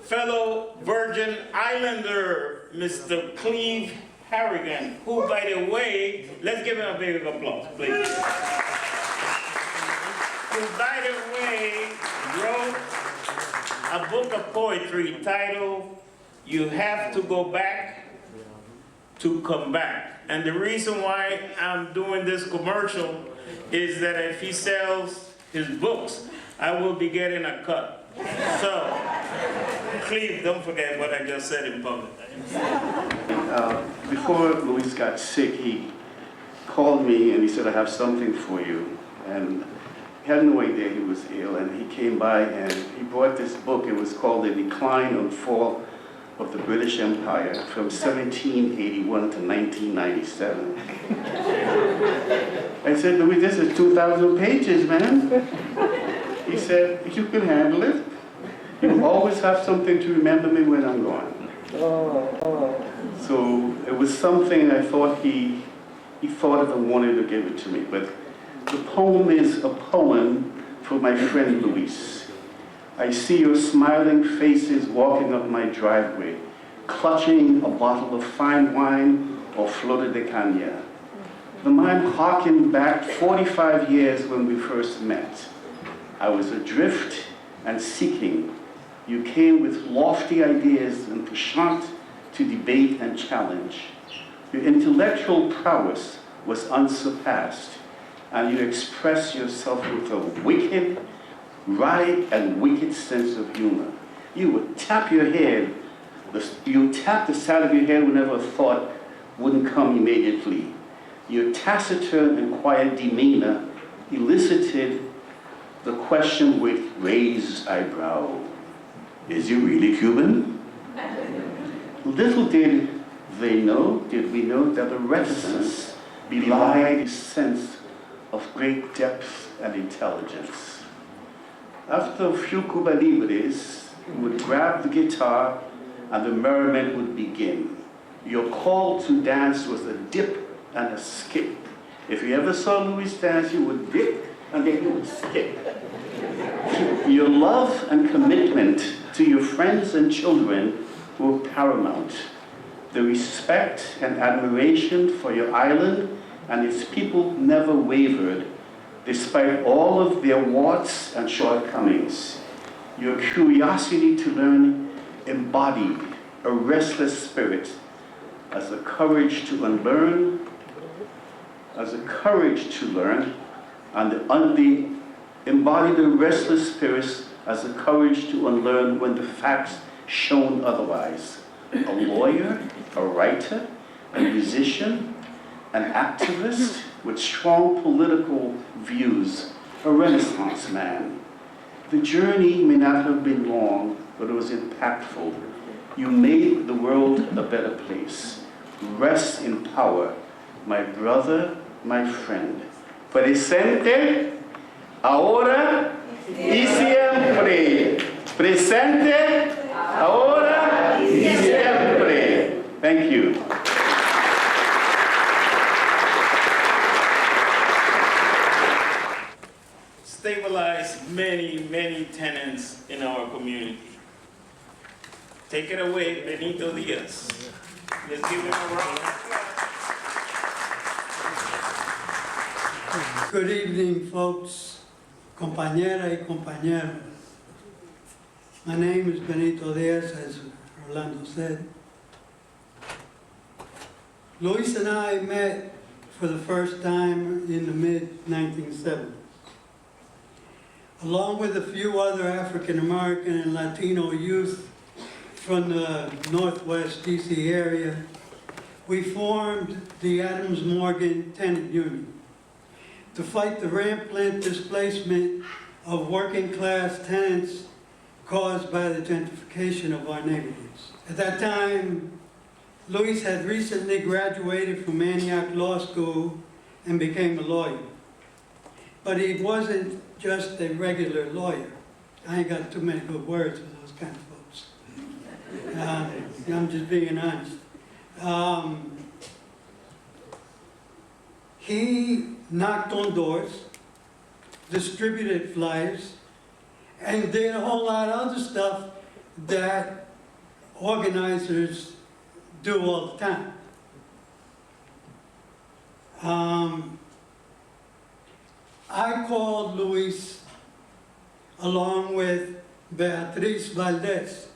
fellow Virgin Islander, Mr. Cleve Harrigan, who, by the way, let's give him a big applause, please. Who, by the way, wrote a book of poetry titled, You Have to Go Back to Come Back. And the reason why I'm doing this commercial is that if he sells his books, I will be getting a cut. So, Cleve, don't forget what I just said in public. Before Luis got sick, he called me and he said, I have something for you. And he had no idea he was ill, and he came by and he brought this book. It was called The Decline and Fall of the British Empire from 1781 to 1997. I said, Luis, this is 2,000 pages, man. He said, you can handle it. You always have something to remember me when I'm gone. So it was something I thought he thought of and wanted to give it to me. But the poem is a poem for my friend Luis. I see your smiling faces walking up my driveway, clutching a bottle of fine wine or flor de caña. The mind harkened back 45 years when we first met. I was adrift and seeking. You came with lofty ideas and penchant to debate and challenge. Your intellectual prowess was unsurpassed, and you expressed yourself with a wicked, wry and wicked sense of humor. You would tap your head, you tap the side of your head whenever a thought wouldn't come immediately. Your taciturn and quiet demeanor elicited the question with raised eyebrow. Is he really Cuban? Little did we know that the reticence belied a sense of great depth and intelligence. After a few Cuba Libres, you would grab the guitar and the merriment would begin. Your call to dance was a dip and a skip. If you ever saw Luis dance, you would dip and then you would skip. Your love and commitment to your friends and children were paramount. The respect and admiration for your island and its people never wavered, despite all of their warts and shortcomings. Your curiosity to learn embodied a restless spirit as a courage to unlearn, and embodied a restless spirit as a courage to unlearn when the facts shone otherwise. A lawyer, a writer, a musician, an activist with strong political views, a Renaissance man. The journey may not have been long, but it was impactful. You made the world a better place. Rest in power, my brother, my friend. Presente, ahora y siempre. Presente, ahora y siempre. Thank you. Stabilize many, many tenants in our community. Take it away, Benito Diaz. Let's give him a round of applause. Good evening, folks, compañera y compañeros. My name is Benito Diaz, as Orlando said. Luis and I met for the first time in the mid-1970s. Along with a few other African American and Latino youth from the Northwest DC area, we formed the Adams Morgan Tenant Union to fight the rampant displacement of working class tenants caused by the gentrification of our neighborhoods. At that time, Luis had recently graduated from Antioch Law School and became a lawyer. But he wasn't just a regular lawyer. I ain't got too many good words for those kind of folks. I'm just being honest. He knocked on doors, distributed flyers, and did a whole lot of other stuff that organizers do all the time. I called Luis along with Beatriz Valdez,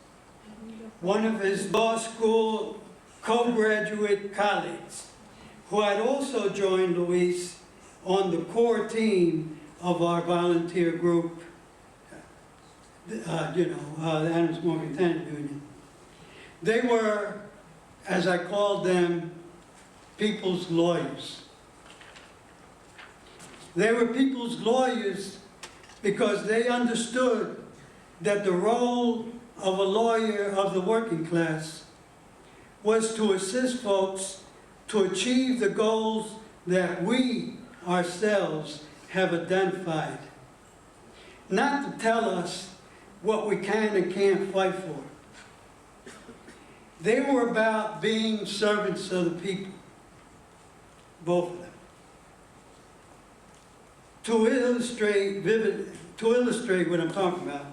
one of his law school co-graduate colleagues, who had also joined Luis on the core team of our volunteer group, the Adams Morgan Tenant Union. They were, as I called them, people's lawyers. They were people's lawyers because they understood that the role of a lawyer of the working class was to assist folks to achieve the goals that we ourselves have identified. Not to tell us what we can and can't fight for. They were about being servants of the people, both of them. To illustrate what I'm talking about,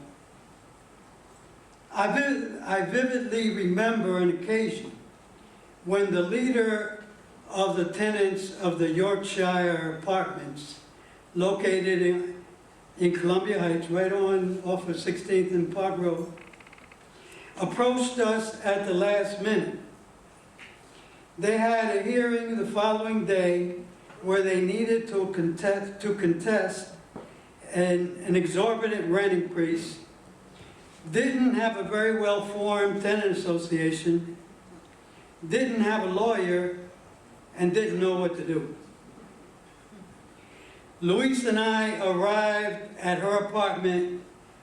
I vividly remember an occasion when the leader of the tenants of the Yorkshire Apartments, located in Columbia Heights, right off of 16th and Park Road, approached us at the last minute. They had a hearing the following day where they needed to contest an exorbitant rent increase, didn't have a very well-formed tenant association, didn't have a lawyer, and didn't know what to do. Luis and I arrived at her apartment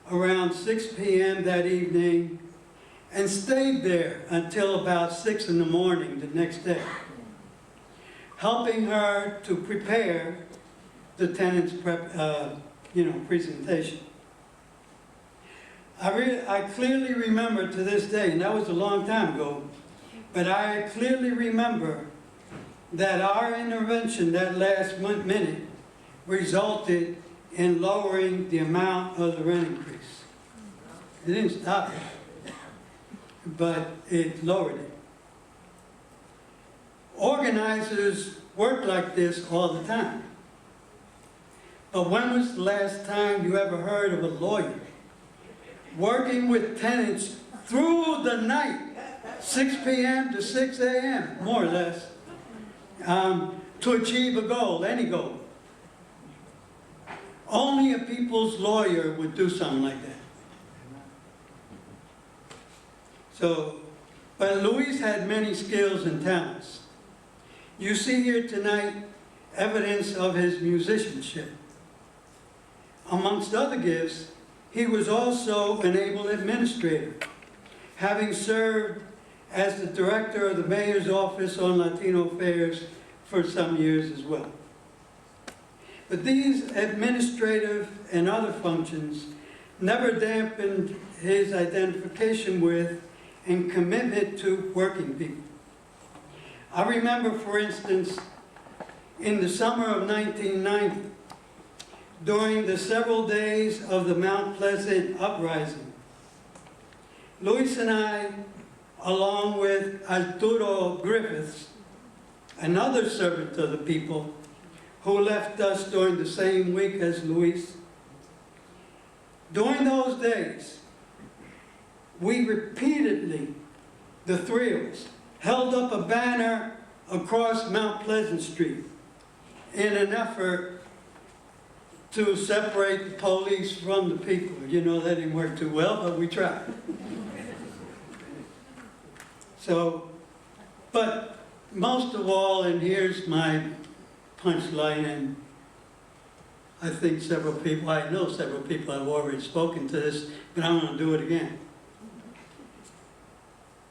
around 6 p.m. that evening and stayed there until about 6 in the morning the next day, helping her to prepare the tenant's presentation. I clearly remember to this day, and that was a long time ago, but I clearly remember that our intervention that last minute resulted in lowering the amount of the rent increase. It didn't stop it, but it lowered it. Organizers work like this all the time. But when was the last time you ever heard of a lawyer working with tenants through the night, 6 p.m. to 6 a.m., more or less, to achieve a goal, any goal? Only a people's lawyer would do something like that. So, but Luis had many skills and talents. You see here tonight evidence of his musicianship. Amongst other gifts, he was also an able administrator, having served as the director of the Mayor's Office on Latino Affairs for some years as well. But these administrative and other functions never dampened his identification with and commitment to working people. I remember, for instance, in the summer of 1990, during the several days of the Mount Pleasant uprising, Luis and I, along with Arturo Griffiths, another servant of the people, who left us during the same week as Luis, during those days, we repeatedly, the three of us, held up a banner across Mount Pleasant Street in an effort to separate the police from the people. You know, that didn't work too well, but we tried. So, but most of all, and here's my punchline, and I think I know several people have already spoken to this, but I'm going to do it again.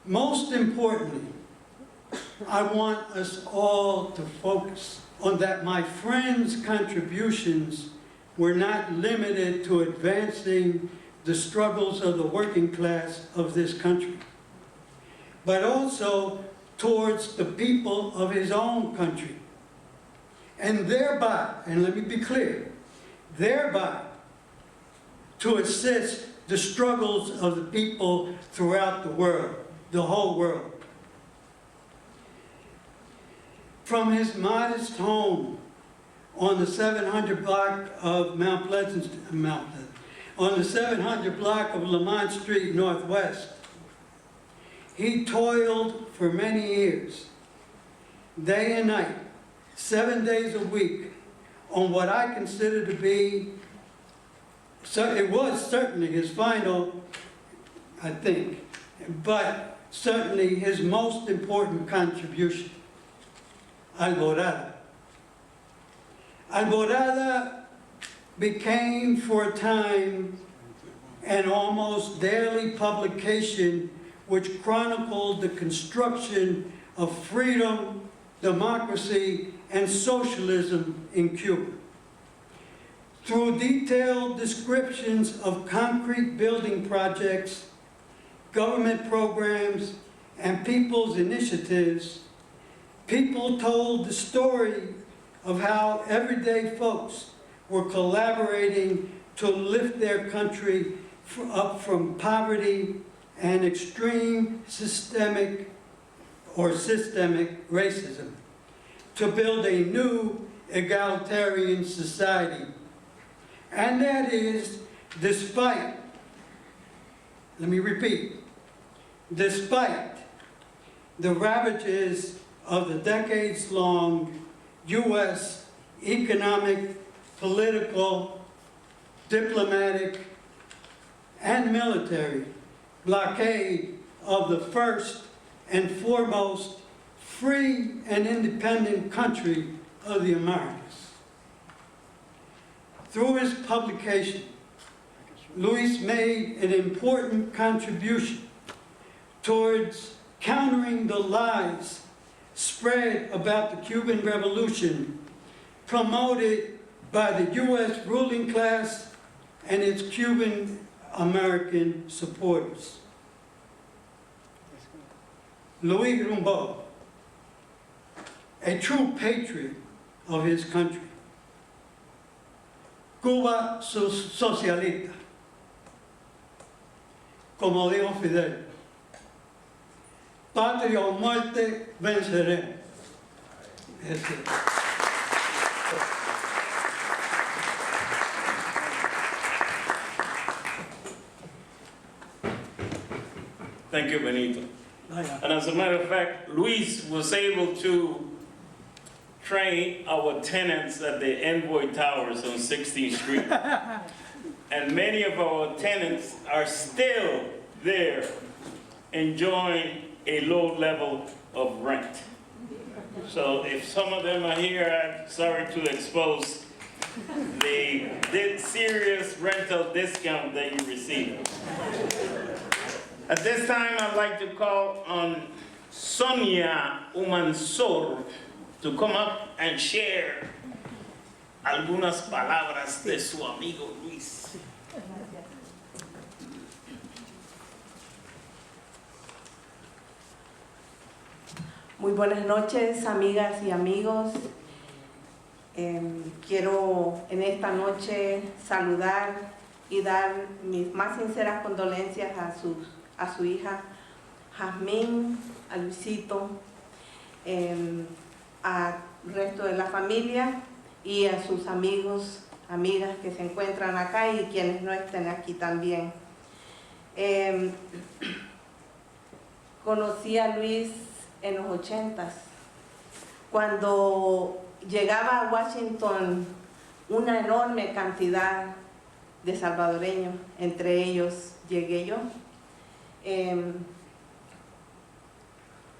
Most importantly, I want us all to focus on that my friends' contributions were not limited to advancing the struggles of the working class of this country, but also towards the people of his own country. And thereby, and let me be clear, thereby to assist the struggles of the people throughout the world, the whole world. From his modest home on the 700 block of Mount Pleasant, on the 700 block of Lamont Street Northwest, he toiled for many years, day and night, 7 days a week, on what I consider to be, so it was certainly his final, I think, but certainly his most important contribution, Alborada. Alborada became for a time an almost daily publication which chronicled the construction of freedom, democracy, and socialism in Cuba. Through detailed descriptions of concrete building projects, government programs, and people's initiatives, people told the story of how everyday folks were collaborating to lift their country up from poverty and extreme systemic racism to build a new egalitarian society. And that is despite, let me repeat, despite the ravages of the decades-long U.S. economic, political, diplomatic, and military blockade of the first and foremost free and independent country of the Americas. Through his publication, Luis made an important contribution towards countering the lies spread about the Cuban Revolution promoted by the U.S. ruling class and its Cuban American supporters. Luis Rimbaud, a true patriot of his country. Cuba socialista, como dijo Fidel, patria o muerte venceremos. Thank you, Benito. And as a matter of fact, Luis was able to train our tenants at the Envoy Towers on 16th Street. And many of our tenants are still there enjoying a low level of rent. So if some of them are here, I'm sorry to expose the serious rental discount that you receive. At this time, I'd like to call on Sonia Umansor to come up and share algunas palabras de su amigo Luis. Muy buenas noches, amigas y amigos. Quiero en esta noche saludar y dar mis más sinceras condolencias a su hija Jazmín, a Luisito, al resto de la familia y a sus amigos, amigas que se encuentran acá y quienes no estén aquí también. Conocí a Luis en los 80s, cuando llegaba a Washington una enorme cantidad de salvadoreños, entre ellos llegué yo.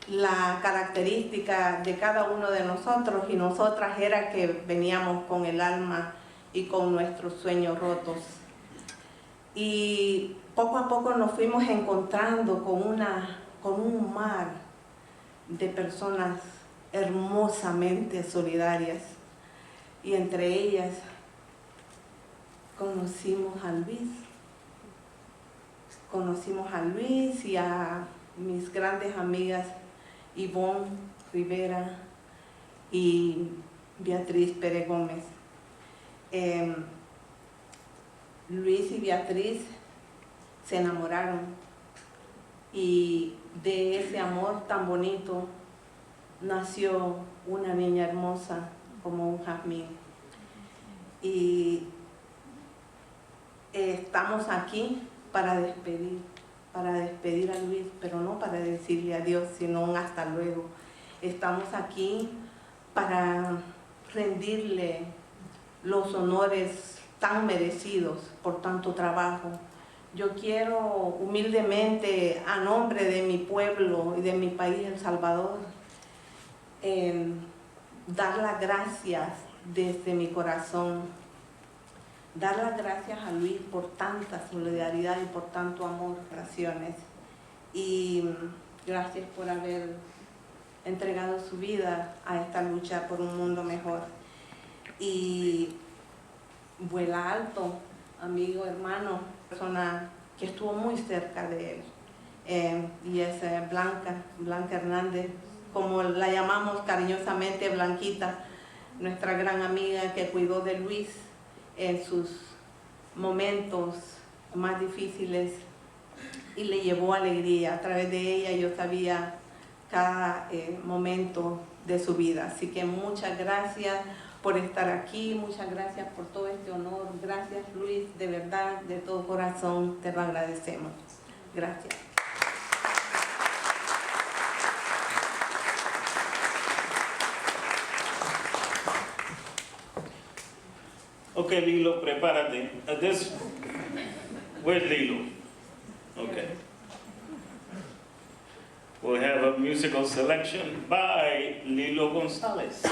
La característica de cada uno de nosotros y nosotras era que veníamos con el alma y con nuestros sueños rotos. Y poco a poco nos fuimos encontrando con un mar de personas hermosamente solidarias. Y entre ellas conocimos a Luis. Conocimos a Luis y a mis grandes amigas Ivonne Rivera y Beatriz Pérez Gómez. Luis y Beatriz se enamoraron y de ese amor tan bonito nació una niña hermosa como un jazmín. Y estamos aquí para despedir a Luis, pero no para decirle adiós, sino un hasta luego. Estamos aquí para rendirle los honores tan merecidos por tanto trabajo. Yo quiero humildemente, a nombre de mi pueblo y de mi país, El Salvador, dar las gracias desde mi corazón, dar las gracias a Luis por tanta solidaridad y por tanto amor, gracias. Y gracias por haber entregado su vida a esta lucha por un mundo mejor. Y vuela alto, amigo, hermano, persona que estuvo muy cerca de él, y es Blanca Hernández, como la llamamos cariñosamente, Blanquita, nuestra gran amiga que cuidó de Luis en sus momentos más difíciles y le llevó alegría. A través de ella yo sabía cada momento de su vida. Así que muchas gracias por estar aquí, muchas gracias por todo este honor. Gracias, Luis, de verdad, de todo corazón te lo agradecemos. Gracias. Okay, Lilo, prepárate. Where's Lilo? Okay. We'll have a musical selection by Lilo González.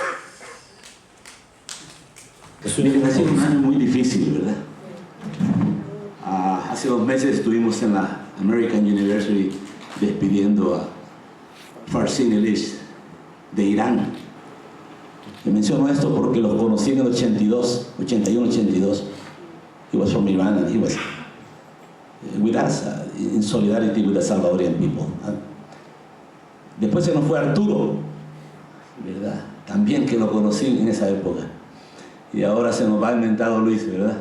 Es un año muy difícil, ¿verdad? Hace 2 meses estuvimos en la American University despidiendo a Farsin Elish de Irán. Le menciono esto porque lo conocí en el 81-82. He was from Iran and he was with us in solidarity with the Salvadorian people. Después se nos fue Arturo, ¿verdad? También que lo conocí en esa época. Y ahora se nos va inventado Luis, ¿verdad?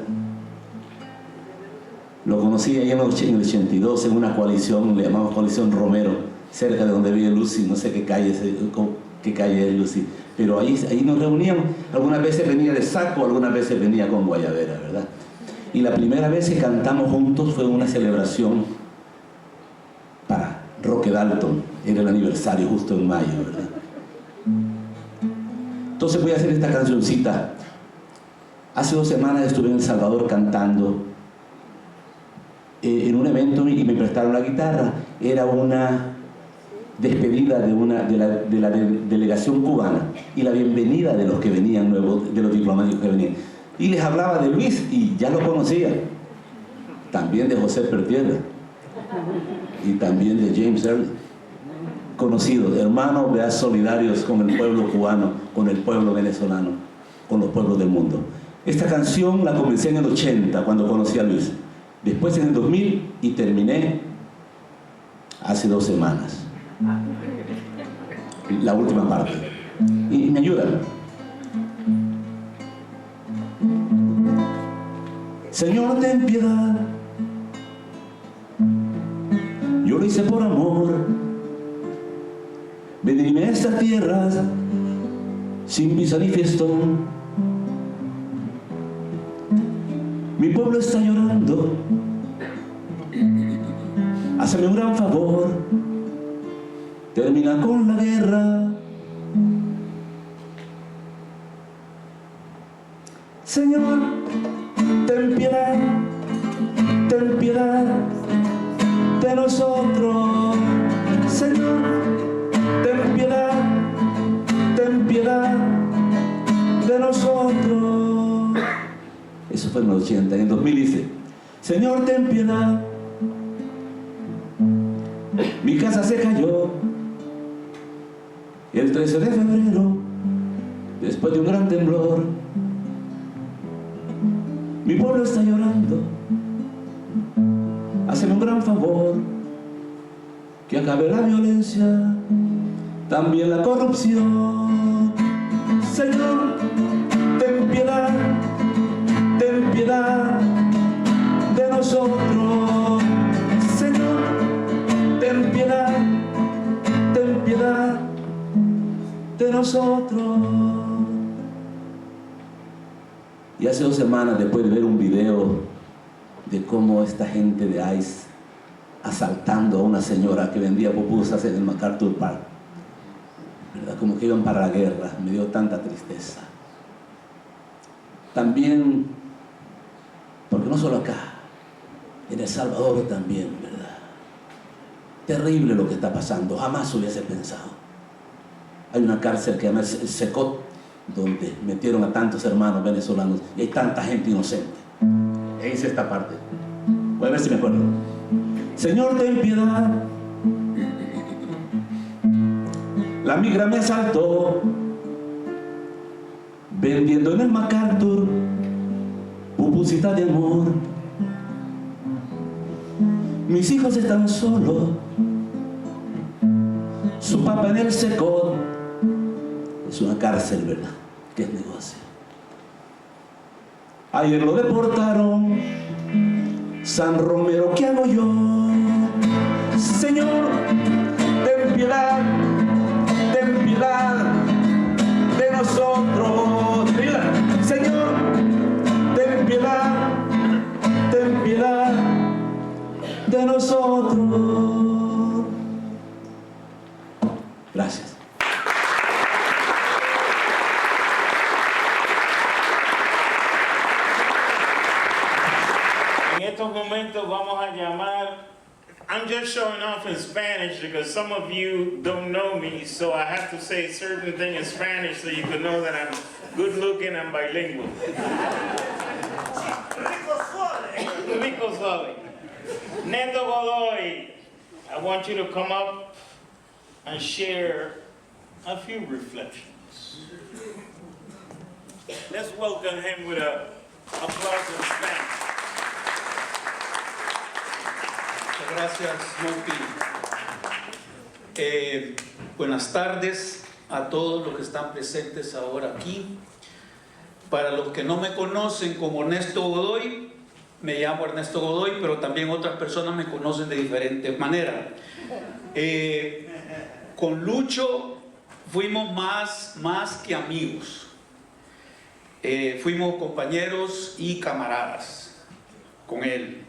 Lo conocí ahí en el 82 en una coalición, le llamamos Coalición Romero, cerca de donde vive Lucy, no sé qué calle es Lucy. Pero ahí nos reuníamos, algunas veces venía de saco, algunas veces venía con guayabera, ¿verdad? Y la primera vez que cantamos juntos fue una celebración para Roque Dalton, era el aniversario justo en mayo, ¿verdad? Entonces voy a hacer esta cancioncita. Hace 2 semanas estuve en El Salvador cantando en un evento y me prestaron la guitarra. Era una despedida de la delegación cubana y la bienvenida de los que venían nuevos, de los diplomáticos que venían. Y les hablaba de Luis y ya lo conocía. También de José Pertierra y también de James Early. Conocidos, hermanos, veas, solidarios con el pueblo cubano, con el pueblo venezolano, con los pueblos del mundo. Esta canción la comencé en el 80 cuando conocí a Luis. Después en el 2000 y terminé hace 2 semanas. La última parte. Y me ayudan. Señor, ten piedad. Yo lo hice por amor. Venirme a estas tierras sin visa ni fiestón. Mi pueblo está llorando. Hazme un gran favor. Termina con la guerra. Señor, ten piedad de nosotros. Señor, ten piedad de nosotros. Eso fue en los 80. En el 2000 dice: Señor, ten piedad. Mi casa se cayó el 13 de febrero, después de un gran temblor. Mi pueblo está llorando. Hazme un gran favor, que acabe la violencia, también la corrupción. Señor, ten piedad de nosotros. nosotros. Y hace 2 semanas, después de ver un video de cómo esta gente de ICE asaltando a una señora que vendía pupusas en el MacArthur Park, ¿verdad? Como que iban para la guerra, me dio tanta tristeza. También, porque no solo acá, en El Salvador también, ¿verdad? Terrible lo que está pasando, jamás hubiese pensado. Hay una cárcel que se llama el Secot, donde metieron a tantos hermanos venezolanos y hay tanta gente inocente. E hice esta parte. Voy a ver si me acuerdo. Señor, ten piedad. La migra me asaltó, vendiendo en el MacArthur pupusita de amor. Mis hijos están solos, su papá en el Secot. Es una cárcel, ¿verdad? ¿Qué es negocio? Ayer lo deportaron. San Romero, ¿qué hago yo? Señor, ten piedad de nosotros. Señor, ten piedad de nosotros. Gracias. En estos momentos vamos a llamar. I'm just showing off in Spanish because some of you don't know me, so I have to say certain things in Spanish so you can know that I'm good looking and bilingual. Rico Suave. Neto Godoy, I want you to come up and share a few reflections. Let's welcome him with an applause in Spanish. Gracias, Mopi. Buenas tardes a todos los que están presentes ahora aquí. Para los que no me conocen como Ernesto Godoy, me llamo Ernesto Godoy, pero también otras personas me conocen de diferentes maneras. Con Lucho fuimos más que amigos. Fuimos compañeros y camaradas con él.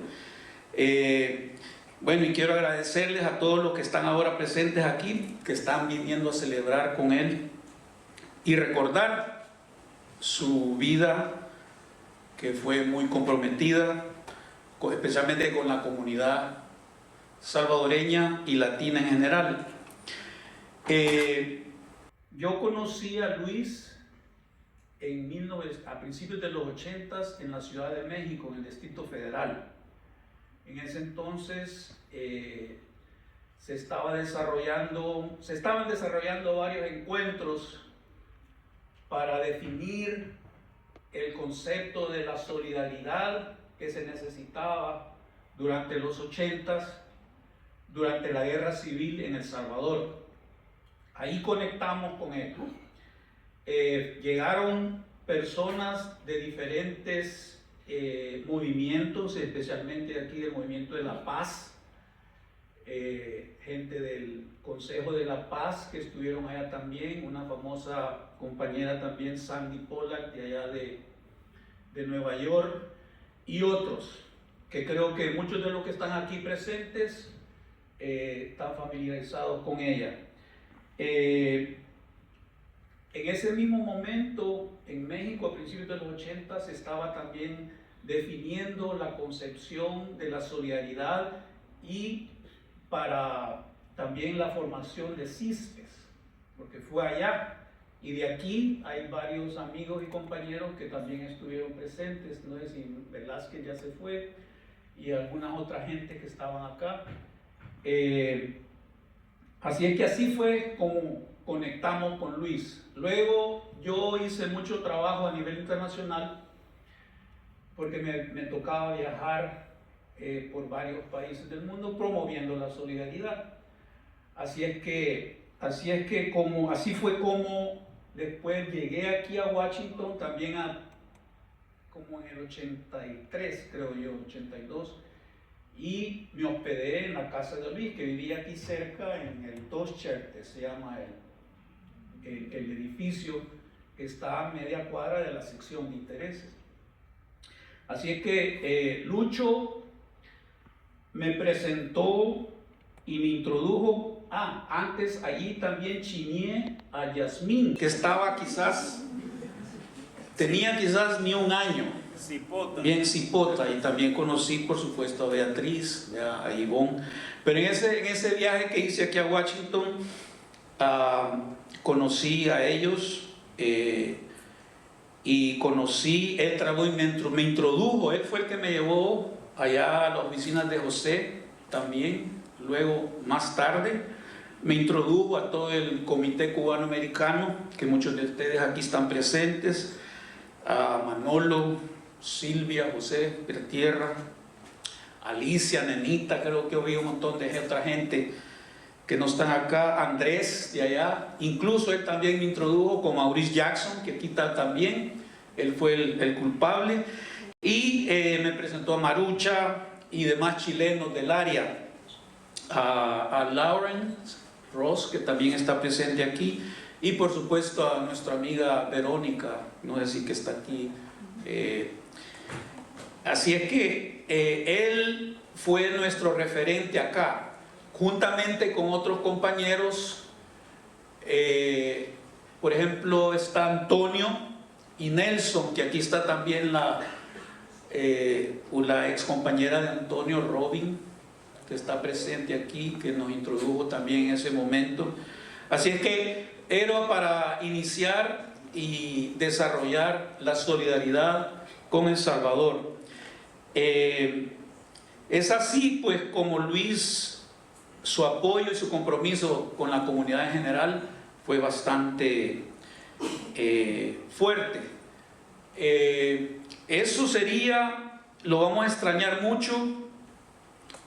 Bueno, y quiero agradecerles a todos los que están ahora presentes aquí, que están viniendo a celebrar con él y recordar su vida, que fue muy comprometida, especialmente con la comunidad salvadoreña y latina en general. Yo conocí a Luis a principios de los 80s en la Ciudad de México, en el Distrito Federal. En ese entonces se estaban desarrollando varios encuentros para definir el concepto de la solidaridad que se necesitaba durante los 80s, durante la guerra civil en El Salvador. Ahí conectamos con él. Llegaron personas de diferentes movimientos, especialmente aquí del Movimiento de la Paz, gente del Consejo de la Paz que estuvieron allá también, una famosa compañera también, Sandy Pollack, de allá de Nueva York, y otros, que creo que muchos de los que están aquí presentes están familiarizados con ella. En ese mismo momento, en México, a principios de los 80, se estaba también definiendo la concepción de la solidaridad y para también la formación de CISPES, porque fue allá. Y de aquí hay varios amigos y compañeros que también estuvieron presentes. No sé si Velázquez ya se fue y algunas otras gente que estaban acá. Así es que así fue como conectamos con Luis. Luego yo hice mucho trabajo a nivel internacional porque me tocaba viajar por varios países del mundo promoviendo la solidaridad. Así fue como después llegué aquí a Washington, también como en el 83, creo yo, 82, y me hospedé en la casa de Luis, que vivía aquí cerca, en el Doschelte, se llama el edificio está a media cuadra de la sección de intereses. Así es que Lucho me presentó y me introdujo. Antes allí también chiñé a Yasmín, que estaba tenía quizás ni un año. Cipota. Bien cipota, y también conocí por supuesto a Beatriz, a Ivonne, pero en ese viaje que hice aquí a Washington conocí a ellos y él trabajó y me introdujo, él fue el que me llevó allá a las oficinas de José también, luego más tarde me introdujo a todo el Comité Cubano-Americano, que muchos de ustedes aquí están presentes, a Manolo, Silvia, José, Tierra, Alicia, Nenita, creo que oí un montón de otra gente que no están acá, Andrés de allá, incluso él también me introdujo con Maurice Jackson, que aquí está también, él fue el culpable, y me presentó a Marucha y demás chilenos del área, a Lawrence Ross, que también está presente aquí, y por supuesto a nuestra amiga Verónica, no sé si que está aquí. Así es que él fue nuestro referente acá, juntamente con otros compañeros. Por ejemplo, está Antonio y Nelson, que aquí está también la ex compañera de Antonio, Robin, que está presente aquí, que nos introdujo también en ese momento. Así es que era para iniciar y desarrollar la solidaridad con El Salvador. Es así pues como Luis, su apoyo y su compromiso con la comunidad en general fue bastante fuerte. Eso sería, lo vamos a extrañar mucho,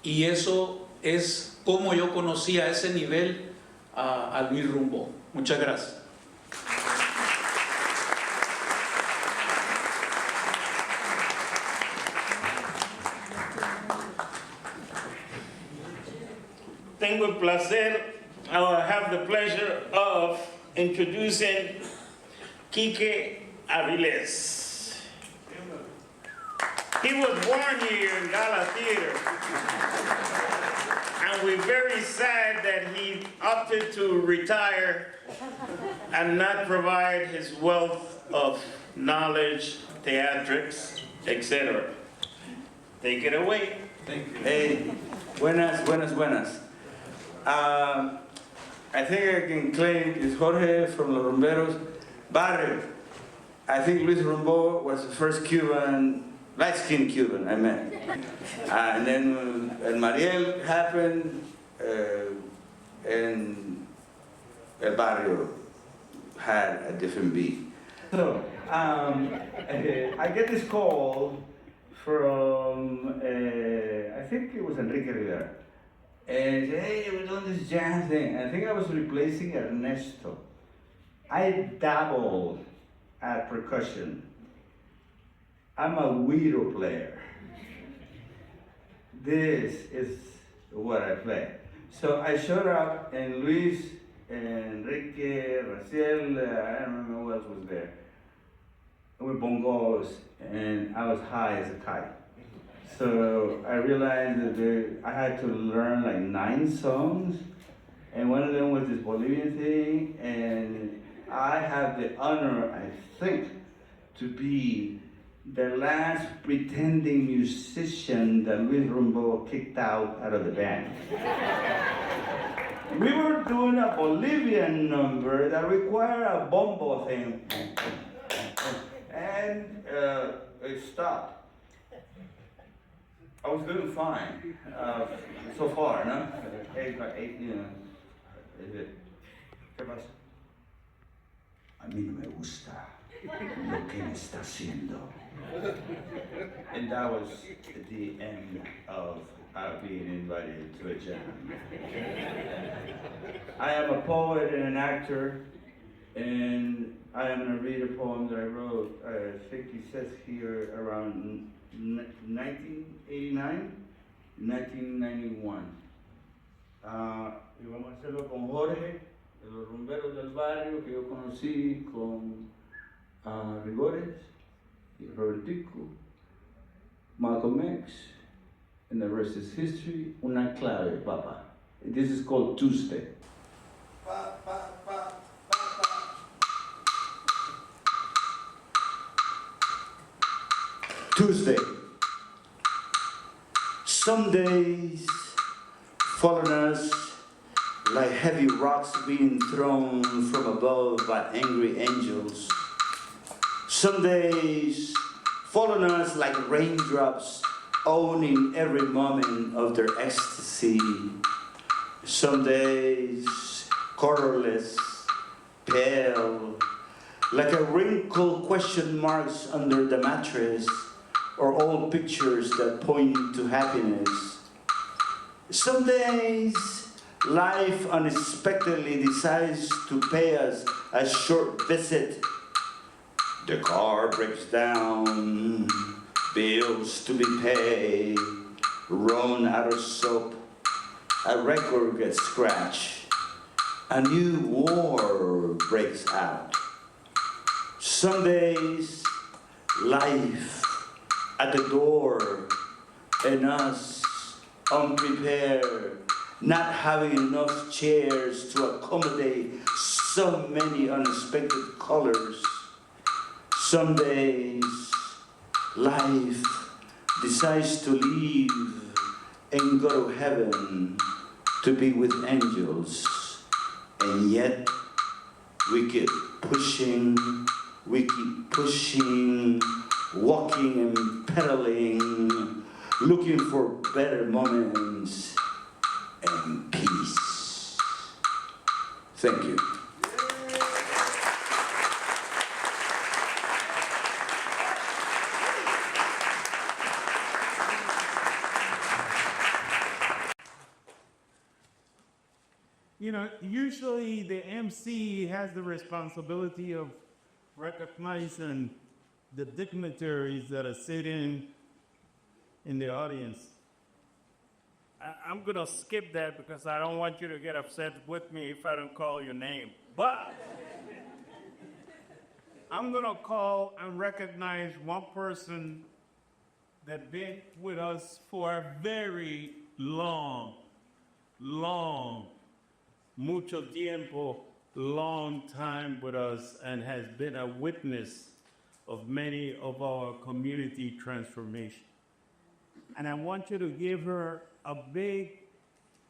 y eso es como yo conocí a ese nivel a Luis Rumbo. Muchas gracias. Tengo el placer, I have the pleasure of introducing Quique Avilés. He was born here in Gala Theater, and we're very sad that he opted to retire and not provide his wealth of knowledge, theatrics, etc. Take it away. Thank you. Hey, buenas. I think I can claim it's Jorge from Los Rumberos Barrio. I think Luis Rumbo was the first Cuban, light-skinned Cuban I met. And then when Mariel happened, and El Barrio had a different beat. So, I get this call from, I think it was Enrique Rivera. And said, hey, we're doing this jazz thing. I think I was replacing Ernesto. I dabbled at percussion. I'm a weirdo player. This is what I play. So I showed up, and Luis, Enrique, Raciel, I don't remember who else was there, with bongos, and I was high as a kite. So I realized that I had to learn like 9 songs, and one of them was this Bolivian thing, and I have the honor, I think, to be the last pretending musician that Luis Rumbo kicked out of the band. We were doing a Bolivian number that required a bombo thing, and it stopped. I was doing fine so far, no? 8, you know. ¿Qué pasa? A mí no me gusta lo que me está haciendo. And that was the end of being invited to a jam. I am a poet and an actor, and I am going to read a poem that I wrote, I think it says here around 1989, 1991. Y vamos a hacerlo con Jorge de los rumberos del barrio que yo conocí con Rigores, y Robertico, Malcolm X, and the rest is history. Una clave, papa. This is called Tuesday. Tuesday. Some days fall on us like heavy rocks being thrown from above by angry angels. Some days fall on us like raindrops owning every moment of their ecstasy. Some days colorless, pale, like a wrinkled question marks under the mattress, or old pictures that point to happiness. Some days, life unexpectedly decides to pay us a short visit. The car breaks down, bills to be paid, run out of soap, a record gets scratched, a new war breaks out. Some days, life at the door, and us unprepared, not having enough chairs to accommodate so many unexpected colors. Some days, life decides to leave and go to heaven to be with angels, and yet we keep pushing, walking and pedaling, looking for better moments and peace. Thank you. You know, usually the MC has the responsibility of recognizing the dignitaries that are sitting in the audience. I'm gonna skip that because I don't want you to get upset with me if I don't call your name. But I'm gonna call and recognize one person that been with us for a very long, mucho tiempo, long time with us, and has been a witness of many of our community transformation. And I want you to give her a big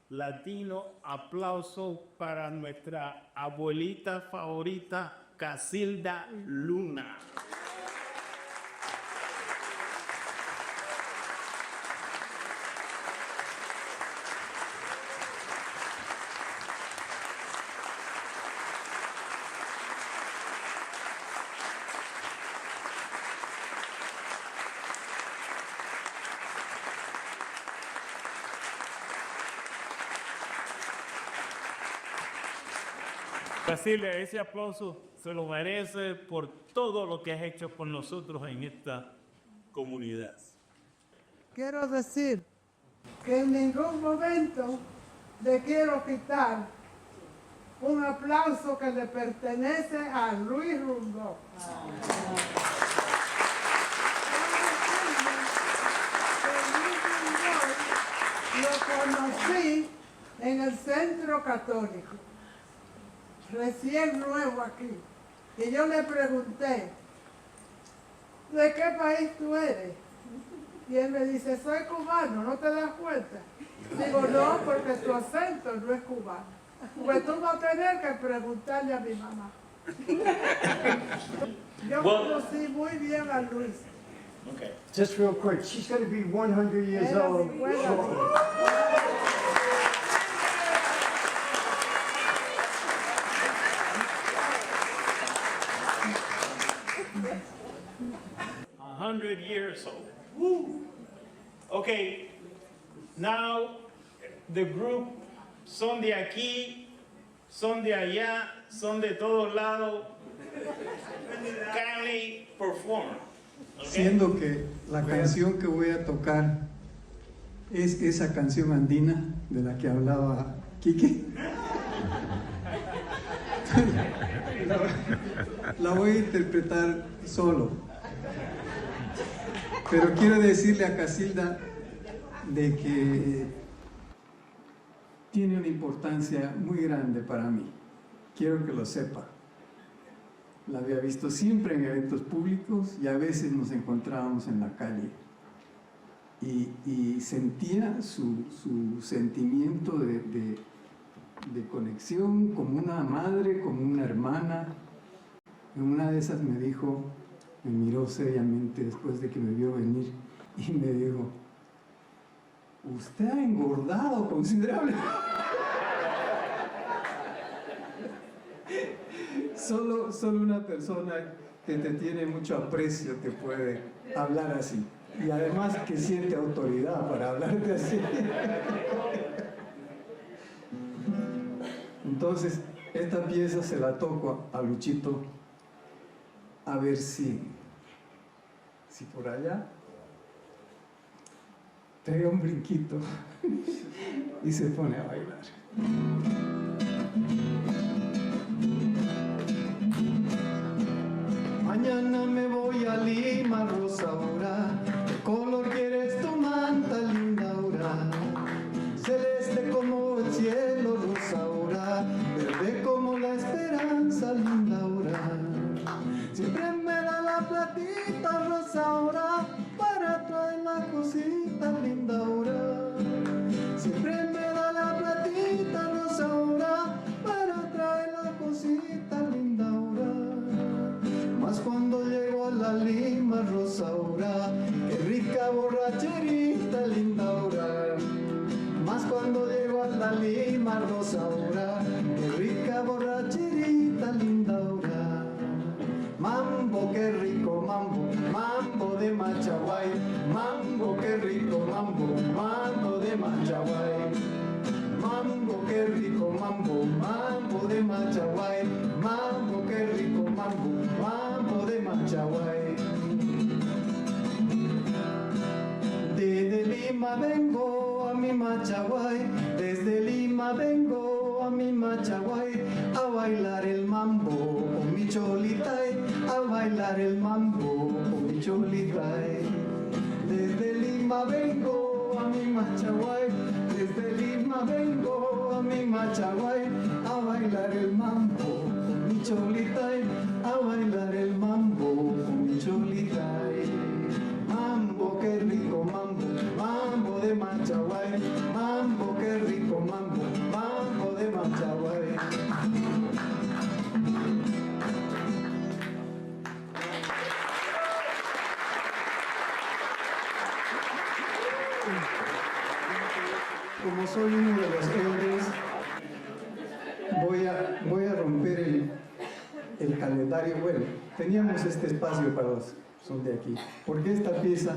Latino aplauso para nuestra abuelita favorita, Casilda Luna. Casilda, ese aplauso se lo merece por todo lo que has hecho por nosotros en esta comunidad. Quiero decir que en ningún momento le quiero quitar un aplauso que le pertenece a Luis Rundó. Lo conocí en el Centro Católico, recién nuevo aquí, y yo le pregunté, ¿de qué país tú eres? Y él me dice, soy cubano, ¿no te das cuenta? Digo, no, porque tu acento no es cubano. Pues tú vas a tener que preguntarle a mi mamá. Yo conocí muy bien a Luis. Okay. Just real quick, she's going to be 100 years old. Years old. Woo. Okay, now the group son de aquí, son de allá, son de todos lados. Kindly perform. Okay? Siendo que la canción que voy a tocar es esa canción andina de la que hablaba Quique. la voy a interpretar solo. Pero quiero decirle a Casilda de que tiene una importancia muy grande para mí. Quiero que lo sepa. La había visto siempre en eventos públicos y a veces nos encontrábamos en la calle. Y sentía su sentimiento de conexión como una madre, como una hermana. En una de esas me dijo, me miró seriamente después de que me vio venir y me dijo, usted ha engordado considerablemente. Solo una persona que te tiene mucho aprecio te puede hablar así. Y además que siente autoridad para hablarte así. Entonces, esta pieza se la toco a Luchito, a ver si por allá pega un brinquito y se pone a bailar. Mañana me voy a Lima, Rosaura. ¿Qué color quieres tu manta, Lindaura? Celeste como el cielo, Rosaura. Verde como la esperanza, Lindaura. Siempre me da la platita, Rosaura, para traer la cosita, Lindaura. Siempre me da la platita, Rosaura, para traer la cosita, Lindaura. Mas cuando llego a la Lima, Rosaura, qué rica borracherita, Lindaura. Mas cuando llego a la Lima, Rosaura, qué rica borracherita, Lindaura. Mambo, qué rico mambo, mambo de Machaguay. Mambo, qué rico mambo, mambo de Machaguay. Mambo, qué rico mambo, mambo de Machaguay. Mambo, qué rico mambo, mambo de Machaguay. Desde Lima vengo a mi Machaguay, desde Lima vengo a mi Machaguay, a bailar el mambo con mi cholitay, a bailar el mambo con mi cholitay. Desde Lima vengo a mi Machaguay, desde Lima vengo a mi Machaguay, a bailar el mambo con mi cholitay, a bailar el mambo con mi cholitay. Mambo, qué rico mambo, mambo de Machaguay. Mambo, qué rico mambo, mambo de Machaguay. Como soy uno de los elders, voy a romper el calendario. Bueno, teníamos este espacio para los son de aquí, porque esta pieza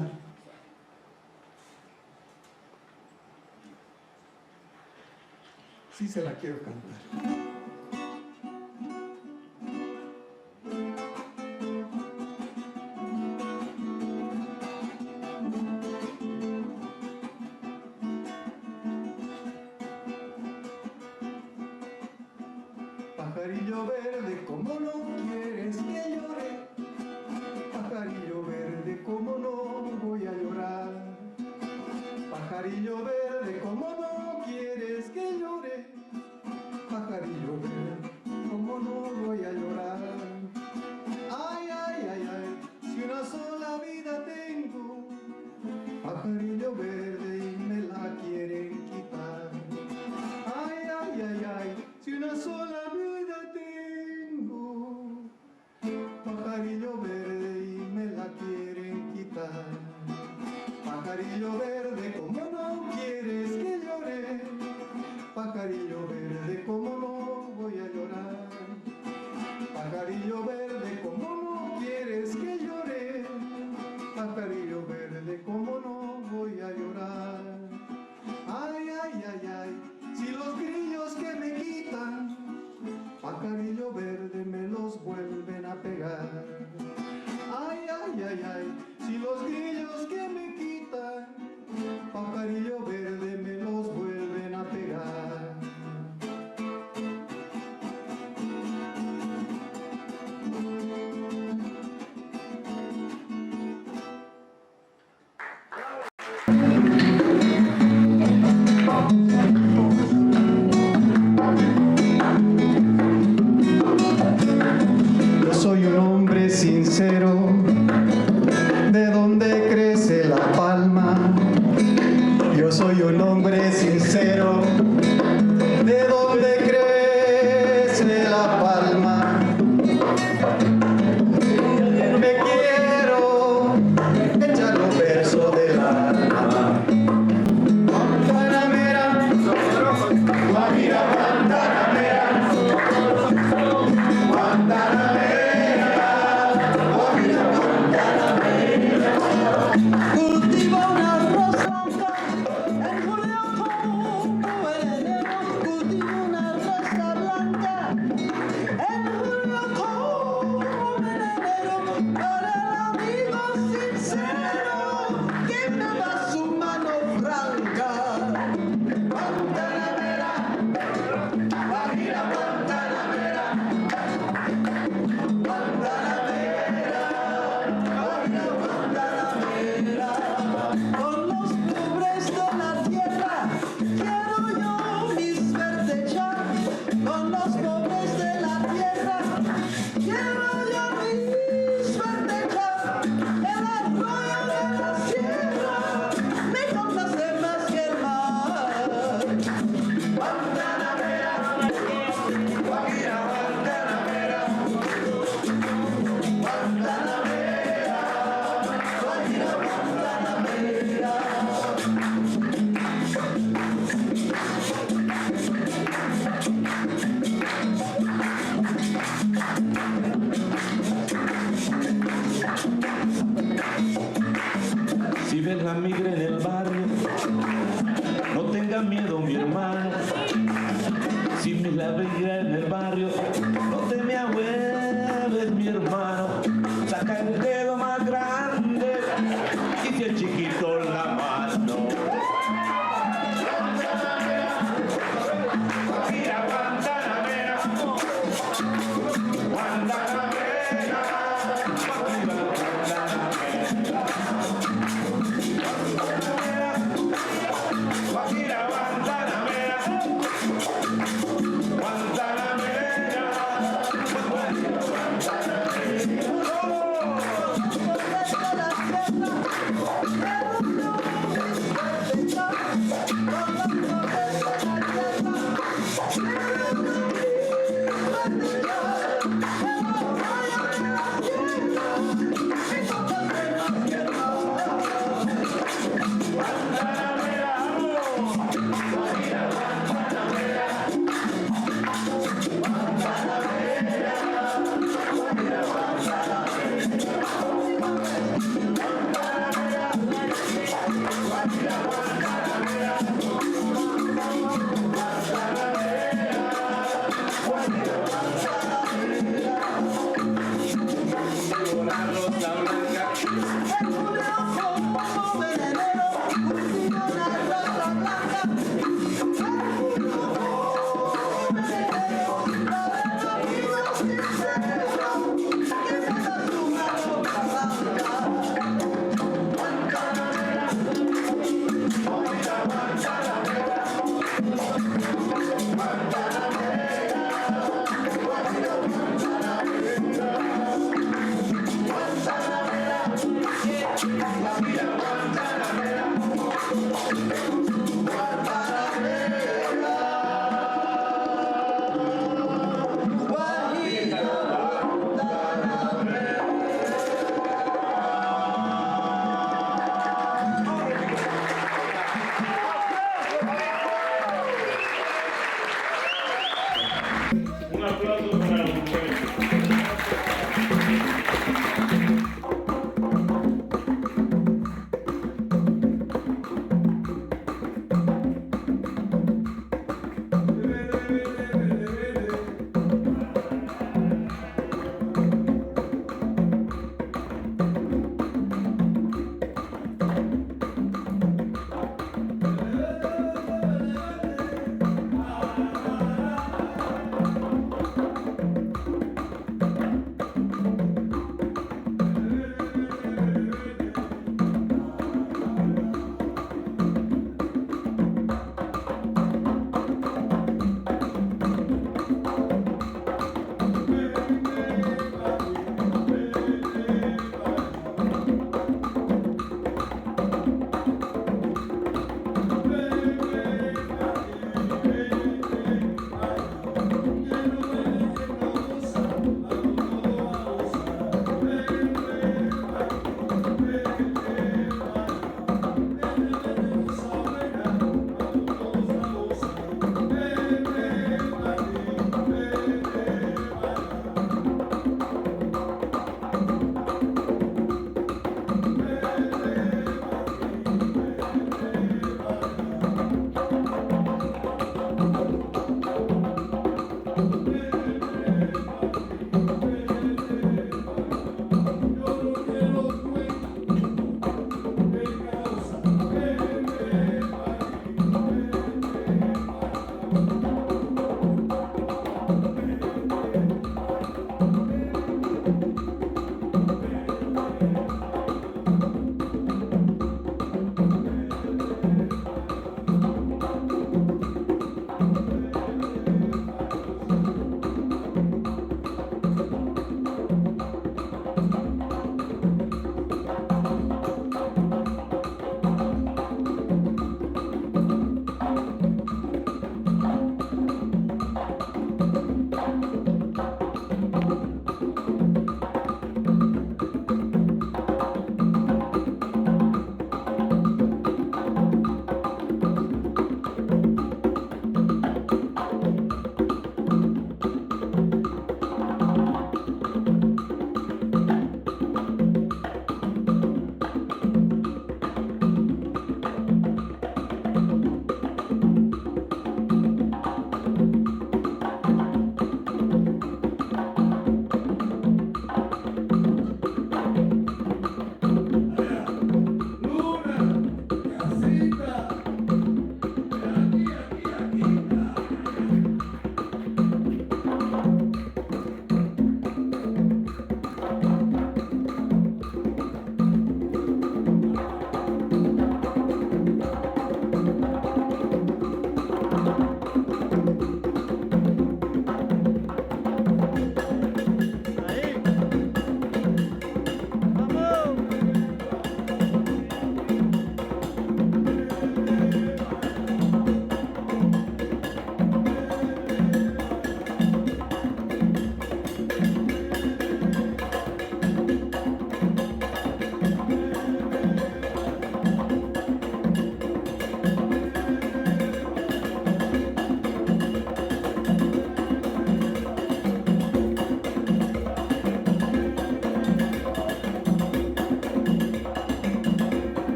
sí se la quiero cantar. Pajarillo verde, ¿cómo no quieres que llore? Pajarillo verde, ¿cómo no voy a llorar? Pajarillo verde, ¿cómo no quieres que llore? Pajarillo verde, ¿cómo no voy a llorar? Ay, ay, ay, ay, si una sola vida tengo, pajarillo verde y me la quieren quitar. Ay, ay, ay, ay, si una sola vida tengo, pajarillo verde y me la quieren quitar. Pajarillo verde, ¿cómo no quieres que llore? Pajarillo verde, ¿cómo no voy a llorar? Pajarillo verde, ¿cómo no quieres que llore? Pajarillo verde, ¿cómo no voy a llorar? Ay, ay, ay, ay, si los grillos que me quitan, pajarillo verde me los vuelven a pegar. Ay, ay, ay, ay, si los grillos que me quitan, pajarillo verde me los vuelven a pegar. Si ves la migra en el barrio, no tengas miedo, mi hermano. Si ves la migra en el barrio, no te me ahueves, mi hermano. Saca el dedo más grande y si el chiquito la mano. Mira, Guantanamera, Guantanamera, Guajira, Guantanamera, Guantanamera, Un aplauso para los mujeres.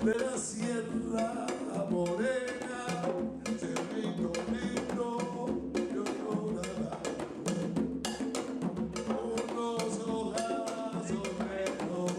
de la sierra morena, cerrito lindo, yo lloraba. Unos ojazos negros,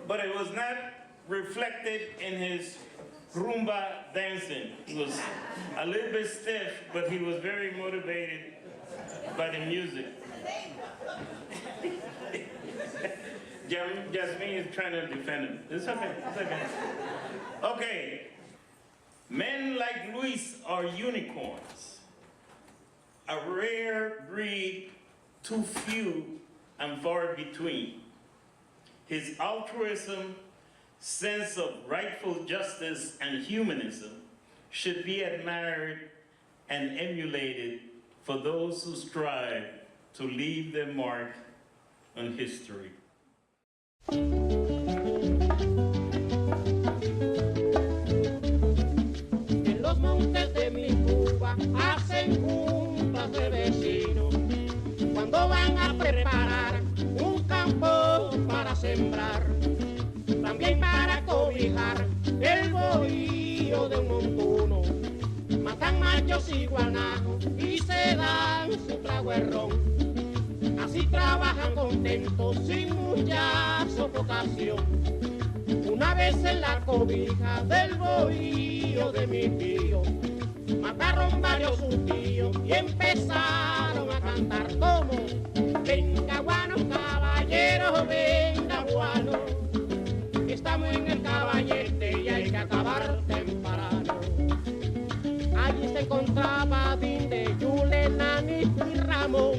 but it was not reflected in his rumba dancing. He was a little bit stiff, but he was very motivated by the music. Jasmine is trying to defend him. It's okay, it's okay. Okay, men like Luis are unicorns, a rare breed, too few and far between. His altruism, sense of rightful justice, and humanism should be admired and emulated for those who strive to leave their mark on history. En los montes de mi Cuba hacen juntas de vecinos cuando van a preparar un campo para sembrar, también para cobijar el bohío de un montuno. Matan machos y guanajos y se dan su trago de ron. Así trabajan contentos sin mucha sofocación. Una vez en la cobija del bohío de mi tío, mataron varios sus tíos y empezaron a cantar como: venga guano, caballero, venga guano, estamos en el caballete y hay que acabar temprano. Allí se encontraba Dinde, Yule, Nanito y Ramón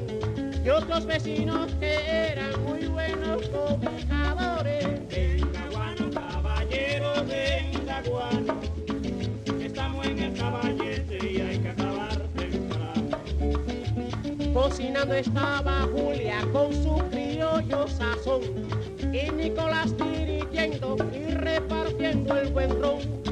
y otros vecinos que eran muy buenos cobijadores. Venga guano, caballero, venga guano, estamos en el caballete y hay que acabar temprano. Cocinando estaba Julia con su criollo sazón y Nicolás dirigiendo y repartiendo el buen ron.